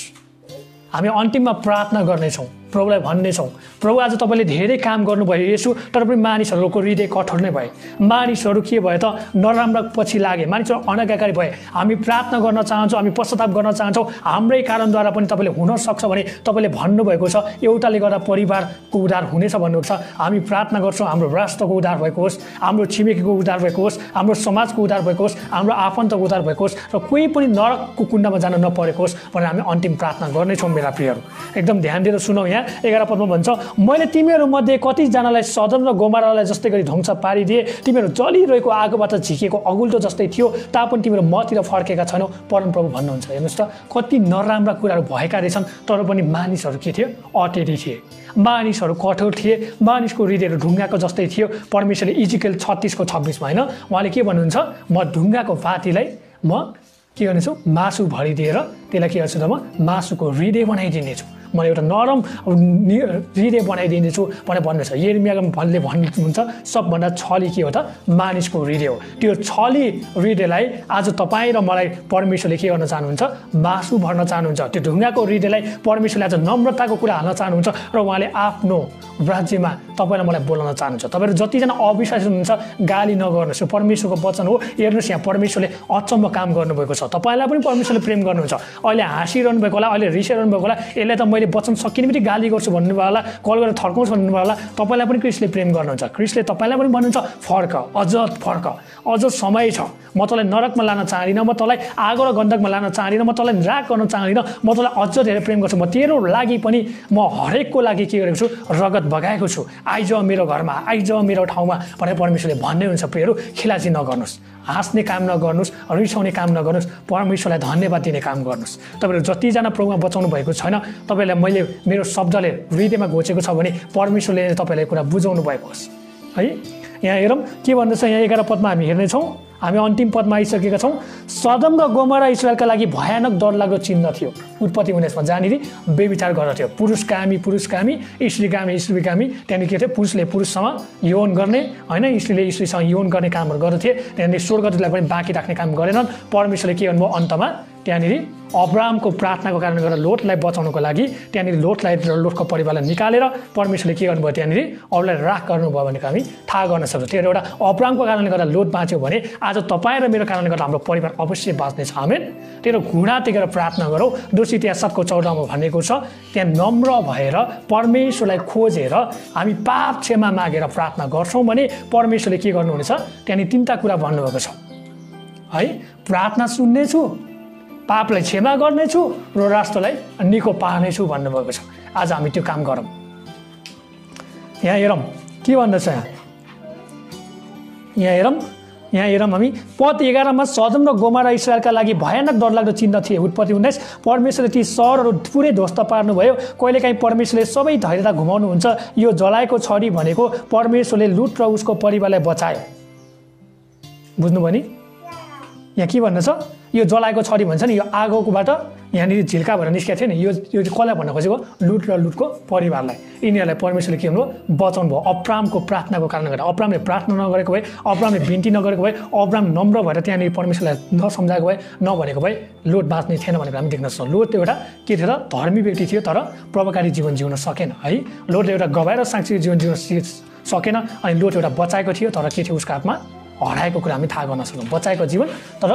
हामी अन्तिममा प्रार्थना गर्नेछौँ, प्रभुलाई भन्नेछौँ, प्रभु आज तपाईँले धेरै काम गर्नुभयो यसो, तर पनि मानिसहरूको हृदय कठोर नै भए, मानिसहरू के भयो त नराम्रो पछि लागे, मानिसहरू अनैकाकारी भए। हामी प्रार्थना गर्न चाहन्छौँ, हामी पश्चाताप गर्न चाहन्छौँ, हाम्रै कारणद्वारा पनि तपाईँले हुनसक्छ भने तपाईँले भन्नुभएको छ एउटाले गर्दा परिवारको उद्धार हुनेछ भन्नुहुन्छ। हामी प्रार्थना गर्छौँ हाम्रो राष्ट्रको उद्धार भएको होस्, हाम्रो छिमेकीको उद्धार भएको होस्, हाम्रो समाजको उद्धार भएको होस्, हाम्रो आफन्तको उद्धार भएको होस् र कोही पनि नरकको कुण्डमा जान नपरेको होस् भनेर हामी अन्तिम प्रार्थना गर्नेछौँ। मेरा प्रियहरू एकदम ध्यान दिएर सुनौँ। यहाँ 11 पदमा भन्छ, मैले तिमीहरू मध्ये कतिजनालाई सदम र गोमोरालाई जस्तै गरी ध्वंस पारिदिए, तिमीहरू जलिरहेको आगोबाट झिकेको अगुल्टो जस्तै थियो, तापनि तिमीहरू मतिर फर्केका छैनौ, परमप्रभु भन्नुहुन्छ। हेर्नुहोस् त कति नराम्रा कुराहरू भएका रहेछन्, तर पनि मानिसहरू के थियो, अटेरी थिए, मानिसहरू कठोर थिए, मानिसको हृदयहरू ढुङ्गाको जस्तै थियो। परमेश्वरले इजिकेल 36को 26मा होइन उहाँले के भन्नुहुन्छ, म ढुङ्गाको पातीलाई म के गर्नेछु, मासु भरिदिएर त्यसलाई के गर्छु त, म मासुको हृदय बनाइदिनेछु, मलाई एउटा नरम हृदय बनाइदिनेछु भनेर भन्दैछ। यिर्मयाहले भन्नुहुन्छ सबभन्दा छली के हो त, मानिसको हृदय हो। त्यो छली हृदयलाई आज तपाईँ र मलाई परमेश्वरले के गर्न चाहनुहुन्छ, मासु भर्न चाहनुहुन्छ। त्यो ढुङ्गाको हृदयलाई परमेश्वरले आज नम्रताको कुरा हाल्न चाहनुहुन्छ र उहाँले आफ्नो राज्यमा तपाईँलाई मलाई बोलाउन चाहनुहुन्छ। तपाईँहरू जतिजना अविश्वासी हुनुहुन्छ गाली नगर्नुहोस्, परमेश्वरको वचन हो। हेर्नुहोस् यहाँ परमेश्वरले अचम्म काम गर्नुभएको छ, तपाईँलाई पनि परमेश्वरले प्रेम गर्नुहुन्छ। अहिले हाँसिरहनु भएको होला, अहिले रिसाइरहनु भएको होला, यसलाई त मैले वचन सकिने बित्तिकै गाली गर्छु भन्नुभयो होला, कल गरेर थर्काउँछु भन्नुभयो होला। तपाईँलाई पनि क्रिस्टले प्रेम गर्नुहुन्छ, क्रिस्टले तपाईँलाई पनि भन्नुहुन्छ फर्क, अझ फर्क, अझ समय छ। म तँलाई नरकमा लान चाहदिनँ, म तँलाई आगो र गन्धकमा लान चाहदिनँ, म तँलाई राग गर्न चाहदिनँ, म तँलाई अझ धेरै प्रेम गर्छु। म तेरो लागि पनि म हरेकको लागि के गरेको छु, रगत बगाएको छु। आइज मेरो घरमा, आइज मेरो ठाउँमा भनेर परमेश्वरले भन्ने हुन्छ। प्रियहरू खिलाची नगर्नुहोस्, हाँस्ने काम नगर्नुहोस्, रिसाउने काम नगर्नुहोस्, परमेश्वरलाई धन्यवाद दिने काम गर्नुहोस्। तपाईँहरू जतिजना प्रभुमा बचाउनु भएको छैन, तपाईँलाई मैले मेरो शब्दले हृदयमा घोचेको छ भने परमेश्वरले तपाईँलाई कुरा बुझाउनु भएको होस् है। यहाँ हेरौँ के भन्दछ, यहाँ 11 पदमा हामी हेर्नेछौँ, हामी अन्तिम पदमा आइसकेका छौँ। सदम र गोमोरा इस्राएलका लागि भयानक डरलाग्दो चिन्ह थियो। उत्पत्ति 19मा जहाँनिर व्यभिचार गर्दथ्यो, पुरुषकामी, स्त्रीकामी, त्यहाँनिर के थियो, पुरुषले पुरुषसँग यौन गर्ने होइन, स्त्रीले स्त्रीसँग यौन गर्ने कामहरू गर्दथे। त्यहाँनिर स्वर्गदूतलाई पनि बाँकी राख्ने काम गरेनन्। परमेश्वरले के गर्नुभयो, अन्तमा त्यहाँनिर अब्राहमको प्रार्थनाको कारणले गर्दा लोटलाई बचाउनको लागि त्यहाँनिर लोटलाई र लोटको परिवारलाई निकालेर परमेश्वरले के गर्नुभयो, त्यहाँनिर अरूलाई राख गर्नुभयो भनेर हामी थाहा गर्न सक्छौँ। त्यो एउटा अब्राहमको कारणले गर्दा लोट बाँच्यो भने आज तपाईँ र मेरो कारणले गर्दा हाम्रो परिवार अवश्य बाँच्नेछ। आमेन। त्यो घुँडा टेकेर प्रार्थना गरौँ। दोस्रो इतिहास 7को 14मा भनेको छ, त्यहाँ नम्र भएर परमेश्वरलाई खोजेर हामी पाप क्षमा मागेर प्रार्थना गर्छौँ भने परमेश्वरले के गर्नुहुनेछ, त्यहाँनिर 3टा कुरा भन्नुभएको छ है। प्रार्थना सुन्नेछु, पापलाई क्षमा गर्नेछु र राष्ट्रलाई निको पार्नेछु भन्नुभएको छ। आज हामी त्यो काम गरौँ। यहाँ हेरौँ के भन्दछ, यहाँ हेरौँ यहाँ हेरौँ हामी पद 11 मा सदम र गोमोरा इस्राएलका लागि भयानक डरलाग्दो चिन्ह थिए। उत्पत्ति 19 परमेश्वरले ती सहरहरू पुरै ध्वस्त पार्नुभयो। कहिलेकाहीँ परमेश्वरले सबै धैर्यता घुमाउनुहुन्छ। यो जलाएको छडी भनेको परमेश्वरले लुट र उसको परिवारलाई बचायो। बुझ्नुभयो नि? यहाँ के भन्नु छ? यो जलाएको छडी भन्छ नि, यो आगोकोबाट यहाँनिर झिल्का भएर निस्केको थियो नि, यो कसलाई भन्न खोजेको? लुट र लुटको परिवारलाई। यिनीहरूलाई परमेश्वरले के भन्नुभयो? बचाउनु भयो। अब्रामको प्रार्थनाको कारणले गर्दा। अब्रामले प्रार्थना नगरेको भए, अब्रामले बिन्ती नगरेको भए, अब्राम नम्र भएर त्यहाँनिर परमेश्वरलाई नसम्झाएको भए, नभनेको भए लोट बाँच्ने थिएन भनेर हामी देख्न सक्छौँ। लोट एउटा के थियो त? धर्मी व्यक्ति थियो तर प्रभावकारी जीवन जिउन सकेन है। लोटले एउटा गवाएर साक्षी जीवन जिउन सकेन। अनि लोट एउटा बचाएको थियो तर के थियो? उसको हातमा हराएको कुरा हामी थाहा गर्न सक्छौँ। बचाएको जीवन तर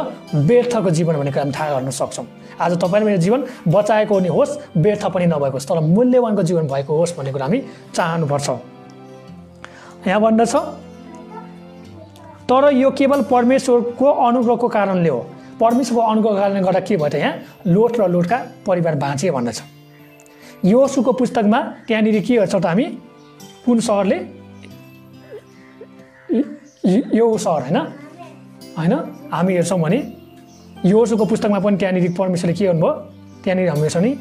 व्यर्थको जीवन भनेको हामी थाहा गर्न सक्छौँ। आज तपाईँ मेरो जीवन बचाएको नि होस्, व्यर्थ पनि नभएको होस्, तर मूल्यवानको जीवन भएको होस् भन्ने कुरा हामी चाहनुपर्छ। यहाँ भन्दछ तर यो केवल परमेश्वरको अनुग्रहको कारणले हो। परमेश्वरको अनुग्रहको कारणले गर्दा के भयो त? यहाँ लोट र लोटका परिवार बाँचे भन्दछ। योसुको पुस्तकमा त्यहाँनिर के हेर्छौँ त हामी? कुन सहरले? यो सहर होइन हामी हेर्छौँ भने योसुको पुस्तकमा पनि त्यहाँनिर परमेश्वरले के गर्नुभयो? त्यहाँनिर हामी हेर्छौँ नि,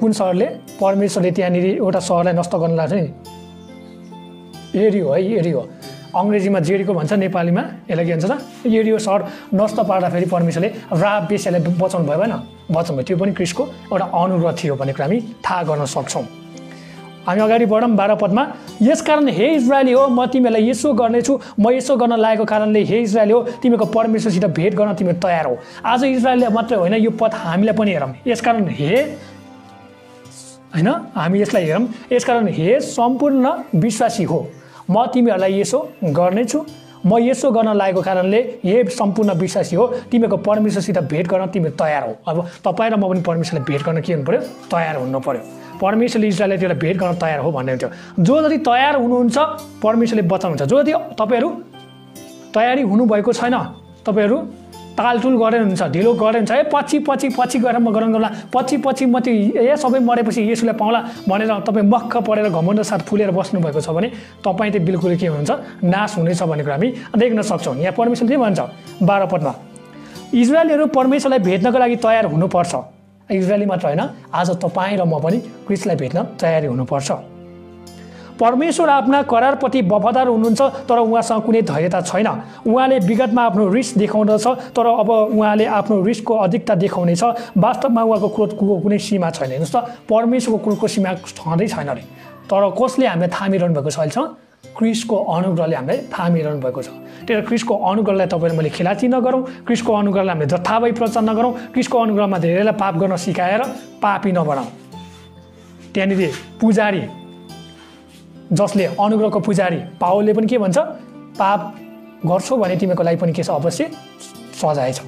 कुन सहरले परमेश्वरले त्यहाँनिर एउटा सहरलाई नष्ट गर्न लाग्छ नि? एरियो है, एरियो। अङ्ग्रेजीमा जेरिको भन्छ, नेपालीमा यसलाई के भन्छ त? एरियो सहर नष्ट पार्दाखेरि परमेश्वरले राहाब वेश्यालाई बचाउनु भयो भएन? बचाउनु भयो। त्यो पनि क्रिस्टको एउटा अनुग्रह थियो भन्ने कुरा हामी थाहा गर्न सक्छौँ। हामी अगाडि बढौँ 12 पदमा। यसकारण हे इजरायली हो, म तिमीहरूलाई यसो गर्नेछु। म यसो गर्न लागेको कारणले हे इजरायली हो, तिमीको परमेश्वरसित भेट गर्न तिमी तयार हो। आज इजरायलले मात्रै होइन, यो पद हामीलाई पनि हेरौँ। यसकारण हे होइन, हामी यसलाई हेरौँ। यसकारण हे सम्पूर्ण विश्वासी हो, म तिमीहरूलाई यसो गर्नेछु। म यसो गर्न लागेको कारणले हे सम्पूर्ण विश्वासी हो, तिमीको परमेश्वरसित भेट गर्न तिमी तयार हो। अब तपाईँ र म पनि परमेश्वरलाई भेट गर्न के हुनु पऱ्यो? तयार हुनु पऱ्यो। परमेश्वरले इजरायललाई त्यसलाई भेट गर्न तयार हो भन्ने हुन्थ्यो। जो जति तयार हुनुहुन्छ परमेश्वरले बचाउनुहुन्छ। जो जति तपाईँहरू तयारी हुनुभएको छैन, तपाईँहरू तालटुल गरेर हुन्छ, ढिलो गरेर हुन्छ, पछि गएर म गरौँला, पछि म त्यो सबै मरेपछि यसुलाई पाउँला भनेर तपाईँ मक्ख परेर घमण्ड साथ फुलेर बस्नुभएको छ भने तपाईँ चाहिँ बिल्कुल के हुनुहुन्छ? नाश हुनेछ भन्ने कुरा हामी देख्न सक्छौँ। यहाँ परमेश्वरले के भन्छ 12 पदमा? इजरायलीहरू परमेश्वरलाई भेट्नको लागि तयार हुनुपर्छ। इजरायली मात्र होइन, आज तपाईँ र म पनि क्रिस्टलाई भेट्न तयारी हुनुपर्छ। परमेश्वर आफ्ना करारप्रति वफादार हुनुहुन्छ तर उहाँसँग कुनै धैर्यता छैन। उहाँले विगतमा आफ्नो रिस देखाउँदछ तर अब उहाँले आफ्नो रिसको अधिकता देखाउनेछ। वास्तवमा उहाँको क्रोधको कुनै सीमा छैन। हेर्नुहोस् त, परमेश्वरको क्रोधको सीमा छँदै छैन अरे। तर कसले हामीलाई थामिरहनु भएको छ? अहिले क्रिस्टको अनुग्रहले हामीलाई थामिरहनु भएको छ। त्यही भएर क्रिस्टको अनुग्रहलाई तपाईँले मैले खिलाची नगरौँ, क्रिस्टको अनुग्रहलाई हामीले जथाभावी प्रचार नगरौँ, क्रिस्टको अनुग्रहमा धेरैलाई पाप गर्न सिकाएर पापी नबनाऊ। त्यहाँनिर पुजारी, जसले अनुग्रहको पुजारी पावलले पनि के भन्छ? पाप गर्छौ भने तिमीको लागि पनि के छ? अवश्य सजाय छ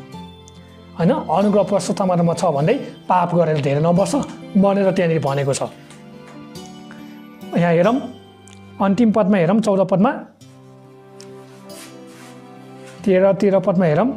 होइन। अनुग्रह प्रशस्तमा छ भन्दै पाप गरेर धेरै नबस भनेर त्यहाँनिर भनेको छ। यहाँ हेरौँ अन्तिम पदमा, हेरौँ 14 पदमा, 13 पदमा हेरौँ।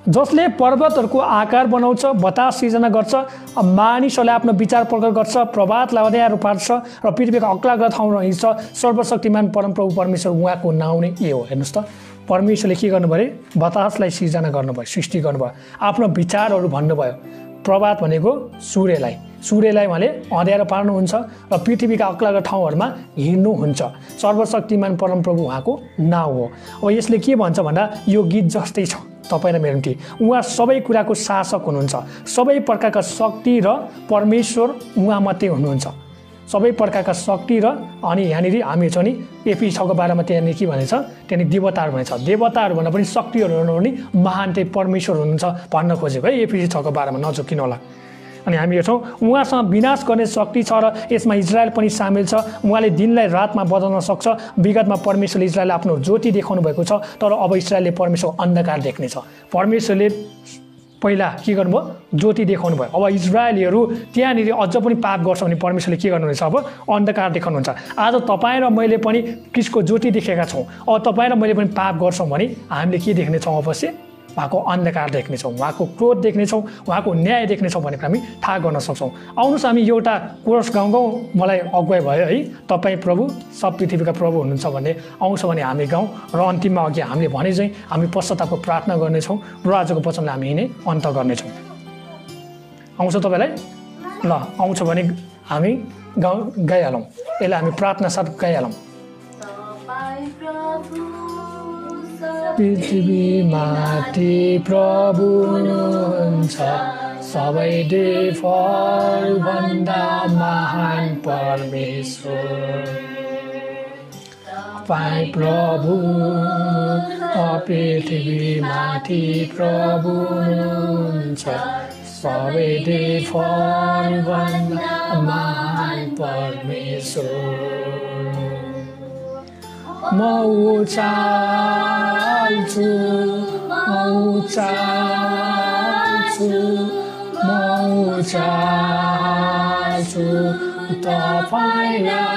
जसले पर्वतहरूको आकार बनाउँछ, बतास सिर्जना गर्छ, मानिसहरूले आफ्नो विचार प्रकट गर्छ, प्रभातलाई अँध्यारो पार्छ र पृथ्वीका अग्ला ठाउँमा हिँड्छ। सर्वशक्तिमान परमप्रभु परमेश्वर उहाँको नाउँ नै यो हो। हेर्नुहोस् त, परमेश्वरले के गर्नुभयो? बतासलाई सिर्जना गर्नुभयो, सृष्टि गर्नुभयो, आफ्नो विचारहरू भन्नुभयो। प्रभात भनेको सूर्यलाई उहाँले अँध्यारो पार्नुहुन्छ र पृथ्वीका अग्ला ठाउँहरूमा हिँड्नुहुन्छ। सर्वशक्तिमान परमप्रभु उहाँको नाउँ हो। अब यसले के भन्छ भन्दा यो गीत जस्तै छ तपाईँ र मेरो निम्ति। उहाँ सबै कुराको शासक हुनुहुन्छ, सबै प्रकारका शक्ति र परमेश्वर उहाँ मात्रै हुनुहुन्छ। सबै प्रकारका शक्ति र अनि यहाँनिर हामी छ नि एफिसी 6 को 12 मा त्यहाँनिर के भनेछ? त्यहाँनिर देवताहरू भनेछ। देवताहरू भन्दा पनि शक्तिहरू पनि महान चाहिँ परमेश्वर हुनुहुन्छ भन्न खोजेको है एफिसी 6 को 12 मा, नचुकिन होला। अनि हामी हेर्छौँ उहाँसँग विनाश गर्ने शक्ति छ र यसमा इजरायल पनि सामेल छ। उहाँले दिनलाई रातमा बदल्न सक्छ। विगतमा परमेश्वरले इजरायललाई आफ्नो ज्योति देखाउनु भएको छ तर अब इजरायलले परमेश्वर अन्धकार देख्नेछ। परमेश्वरले पहिला के गर्नुभयो? ज्योति देखाउनु भयो। अब इजरायलीहरू त्यहाँनिर अझ पनि पाप गर्छ भने परमेश्वरले के गर्नुहुनेछ? अब अन्धकार देखाउनुहुन्छ। आज तपाईँ र मैले पनि क्रिस्टको ज्योति देखेका छौँ। अब तपाईँ र मैले पनि पाप गर्छौँ भने हामीले के देख्नेछौँ? अवश्य उहाँको अन्धकार देख्नेछौँ, उहाँको क्रोध देख्नेछौँ, उहाँको न्याय देख्नेछौँ भन्ने कुरा हामी थाहा गर्न सक्छौँ। आउनुहोस् हामी एउटा कोरस गाउँ मलाई अगुवाई भयो है, तपाईँ प्रभु सब पृथ्वीका प्रभु हुनुहुन्छ भन्ने आउँछ भने हामी गाउँ र अन्तिममा अघि हामीले भने चाहिँ हामी पश्चातापको प्रार्थना गर्नेछौँ र आजको वचनलाई हामी नै अन्त गर्नेछौँ। आउँछ तपाईँलाई? ल आउँछ भने हामी गाइहालौँ, यसलाई हामी प्रार्थना साथ गाइहालौँ। पृथ्वी माथि प्रभु हुनुहुन्छ, सबै देवहरूभन्दा महान परमेश्वर। तपाईँ प्रभु पृथ्वी माथि प्रभु हुनुहुन्छ, सबै देवहरूभन्दा महान परमेश्वर। म उचाल्छु तपाईँलाई,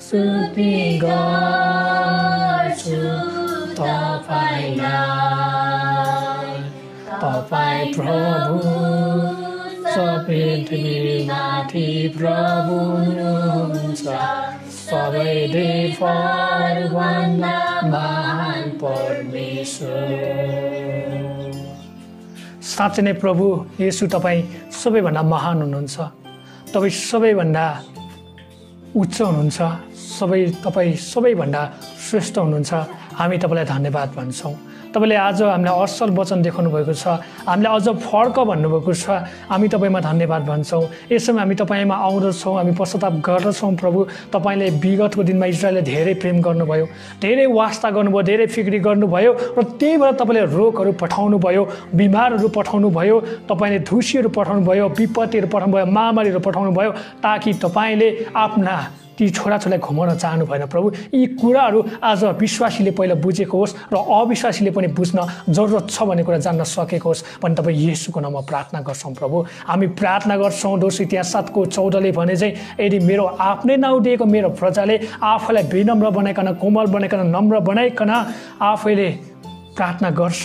स्तुति गर्छु तपाईँलाई। तपाईँ प्रभु पृथ्वीमाथि प्रभु हुनुहुन्छ, सबै देवहरूभन्दा महान परमेश्वर। साँच्चै नै प्रभु येशू तपाईँ सबैभन्दा महान हुनुहुन्छ, तपाईँ सबैभन्दा उच्च हुनुहुन्छ, तपाईँ सबैभन्दा श्रेष्ठ हुनुहुन्छ। हामी तपाईँलाई धन्यवाद भन्छौँ। तपाईँले आज हामीलाई असल वचन देखाउनु भएको छ, हामीलाई अझ फर्क भन्नुभएको छ। हामी तपाईँमा धन्यवाद भन्छौँ। यसमा हामी तपाईँमा आउँदछौँ, हामी पश्चाताप गर्दछौँ प्रभु। तपाईँले विगतको दिनमा इजरायललाई धेरै प्रेम गर्नुभयो, धेरै वास्ता गर्नुभयो, धेरै फिक्री गर्नुभयो र त्यही भएर तपाईँले रोगहरू पठाउनु भयो, बिमारहरू पठाउनु भयो, तपाईँले धुसीहरू पठाउनु भयो, विपत्तिहरू पठाउनु भयो, महामारीहरू पठाउनु भयो, ताकि तपाईँले आफ्ना ती छोराछोरीलाई घुमाउन चाहनु भएन प्रभु। यी कुराहरू आज विश्वासीले पहिला बुझेको होस् र अविश्वासीले पनि बुझ्न जरुरत छ भन्ने कुरा जान्न सकेको होस् भन्ने तपाईँ येशूको नाममा प्रार्थना गर्छौँ प्रभु। हामी प्रार्थना गर्छौँ दोषी त्यहाँ 7:14 भने चाहिँ यदि मेरो आफ्नै नाउँ दिएको मेरो प्रजाले आफूलाई विनम्र बनाइकन, कोमल बनाइकन, नम्र बनाइकन आफैले प्रार्थना गर्छ,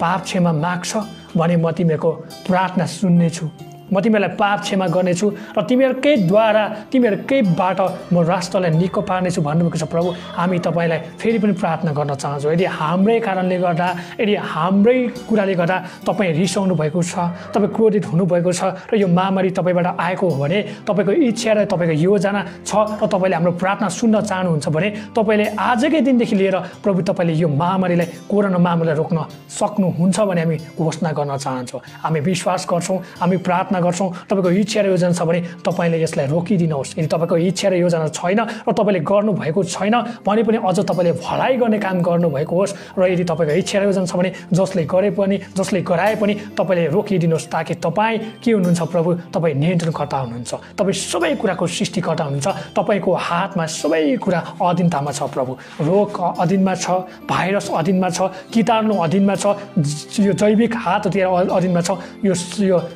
पाप क्षमा माग्छ भने म तिमीहरूको प्रार्थना सुन्नेछु, म तिमीहरूलाई पाप क्षमा गर्नेछु र तिमीहरूकैद्वारा तिमीहरूकैबाट म राष्ट्रलाई निको पार्नेछु भन्नुभएको छ प्रभु। हामी तपाईँलाई फेरि पनि प्रार्थना गर्न चाहन्छौँ। यदि हाम्रै कारणले गर्दा, यदि हाम्रै कुराले गर्दा तपाईँ रिसाउनु भएको छ, तपाईँ क्रोधित हुनुभएको छ र यो महामारी तपाईँबाट आएको हो भने, तपाईँको इच्छा र तपाईँको योजना छ र तपाईँले हाम्रो प्रार्थना सुन्न चाहनुहुन्छ भने तपाईँले आजकै दिनदेखि लिएर प्रभु तपाईँले यो महामारीलाई, कोरोना महामारीलाई रोक्न सक्नुहुन्छ भने हामी घोषणा गर्न चाहन्छौँ। हामी विश्वास गर्छौँ, हामी प्रार्थना गर्छौँ। तपाईँको इच्छा र योजना छ भने तपाईँले यसलाई रोकिदिनुहोस्। यदि तपाईँको इच्छा र योजना छैन र तपाईँले गर्नुभएको छैन भने पनि अझ तपाईँले भलाइ गर्ने काम गर्नुभएको होस् र यदि तपाईँको इच्छा र योजना छ भने जसले गरे पनि, जसले गराए पनि तपाईँले रोकिदिनुहोस्, ताकि तपाईँ के हुनुहुन्छ प्रभु, तपाईँ नियन्त्रणकर्ता हुनुहुन्छ, तपाईँ सबै कुराको सृष्टिकर्ता हुनुहुन्छ। तपाईँको हातमा सबै कुरा अधीनतामा छ प्रभु। रोग अधीनमा छ, भाइरस अधीनमा छ, कीटाणु अधीनमा छ, यो जैविक हात हतियार अधीनमा छ, यो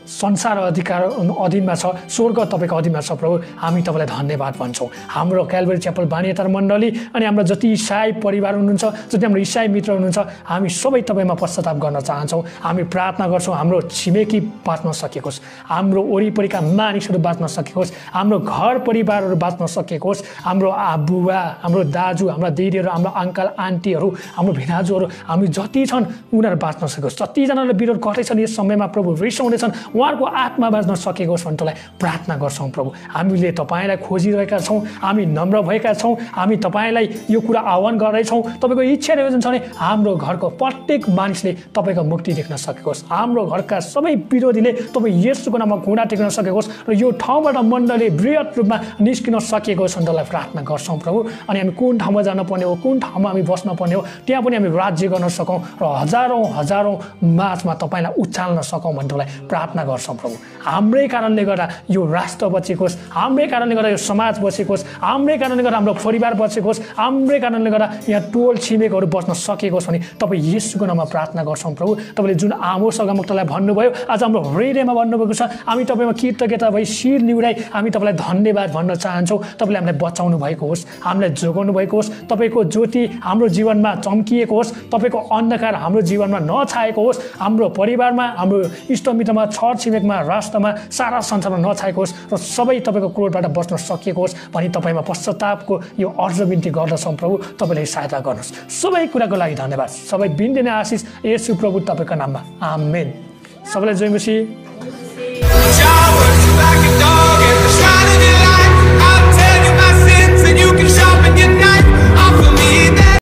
संसार अधिकार अधीनमा छ, स्वर्ग तपाईँको अधीनमा छ प्रभु। हामी तपाईँलाई धन्यवाद भन्छौँ। हाम्रो क्यालभरी च्यापल बानियातार मण्डली अनि हाम्रो जति इसाई परिवार हुनुहुन्छ, जति हाम्रो इसाई मित्र हुनुहुन्छ, हामी सबै तपाईँमा पश्चाताप गर्न चाहन्छौँ। हामी प्रार्थना गर्छौँ हाम्रो छिमेकी बाँच्न सकेको होस्, हाम्रो वरिपरिका मानिसहरू बाँच्न सकेको होस्, हाम्रो घर परिवारहरू बाँच्न सकेको होस्, हाम्रो बुबा, हाम्रो दाजु, हाम्रा दिदीहरू, हाम्रो अङ्कल आन्टीहरू, हाम्रो भिनाजुहरू, हामी जति छन् उनीहरू बाँच्न सकोस्। जतिजनाले विरोध गर्दैछन् यस समयमा प्रभु, रिसाउँदैछन्, उहाँहरूको आत्मा बाँच्न सकेको होस् भन्ने तँलाई प्रार्थना गर्छौँ प्रभु। हामीले तपाईँलाई खोजिरहेका छौँ, हामी नम्र भएका छौँ, हामी तपाईँलाई यो कुरा आह्वान गर्दैछौँ। तपाईँको इच्छा र योजना छ भने हाम्रो घरको प्रत्येक मानिसले तपाईँको मुक्ति देख्न सकेको होस्, हाम्रो घरका सबै विरोधीले तपाईँ येशूको नाममा घुँडा टेक्न सकेको होस् र यो ठाउँबाट मण्डली बृहत रूपमा निस्किन सकेको होस् भन्ने तँलाई प्रार्थना गर्छौँ प्रभु। अनि हामी कुन ठाउँमा जान पर्ने हो, कुन ठाउँमा हामी बस्न पर्ने हो, त्यहाँ पनि हामी राज्य गर्न सकौँ र हजारौँ हजारौँ माझमा तपाईँलाई उचाल्न सकौँ भन्ने तँलाई प्रार्थना गर्छौँ प्रभु। हाम्रै कारणले गर्दा यो राष्ट्र बचेको होस्, हाम्रै कारणले गर्दा यो समाज बचेको होस्, हाम्रै कारणले गर्दा हाम्रो परिवार बचेको होस्, हाम्रै कारणले गर्दा यहाँ टोल छिमेकहरू बच्न सकेको होस् भने तपाईँ येशूको नाममा प्रार्थना गर्छौँ प्रभु। तपाईँले जुन आमोस अगमवक्तालाई भन्नुभयो आज हाम्रो हृदयमा भन्नुभएको छ, हामी तपाईँमा कृतज्ञता भई शिर निहुराई हामी तपाईँलाई धन्यवाद भन्न चाहन्छौँ। तपाईँले हामीलाई बचाउनु भएको होस्, हामीलाई जोगाउनु भएको होस्, तपाईँको ज्योति हाम्रो जीवनमा चम्किएको होस्, तपाईँको अन्धकार हाम्रो जीवनमा नछाएको होस्, हाम्रो परिवारमा, हाम्रो इष्टमित्रमा, छर छिमेकमा, राष्ट्रमा, सारा संसारमा नछाएको होस् र सबै तपाईँको क्रोधबाट बच्न सकिएको होस् भनी तपाईँमा पश्चातापको यो अर्ज बिन्ती गर्दछौँ प्रभु। तपाईँले सहायता गर्नुहोस्। सबै कुराको लागि धन्यवाद। सबै बिन्दिने आशिष येशू प्रभु तपाईँको नाममा, आमेन। सबैलाई जय मसीह।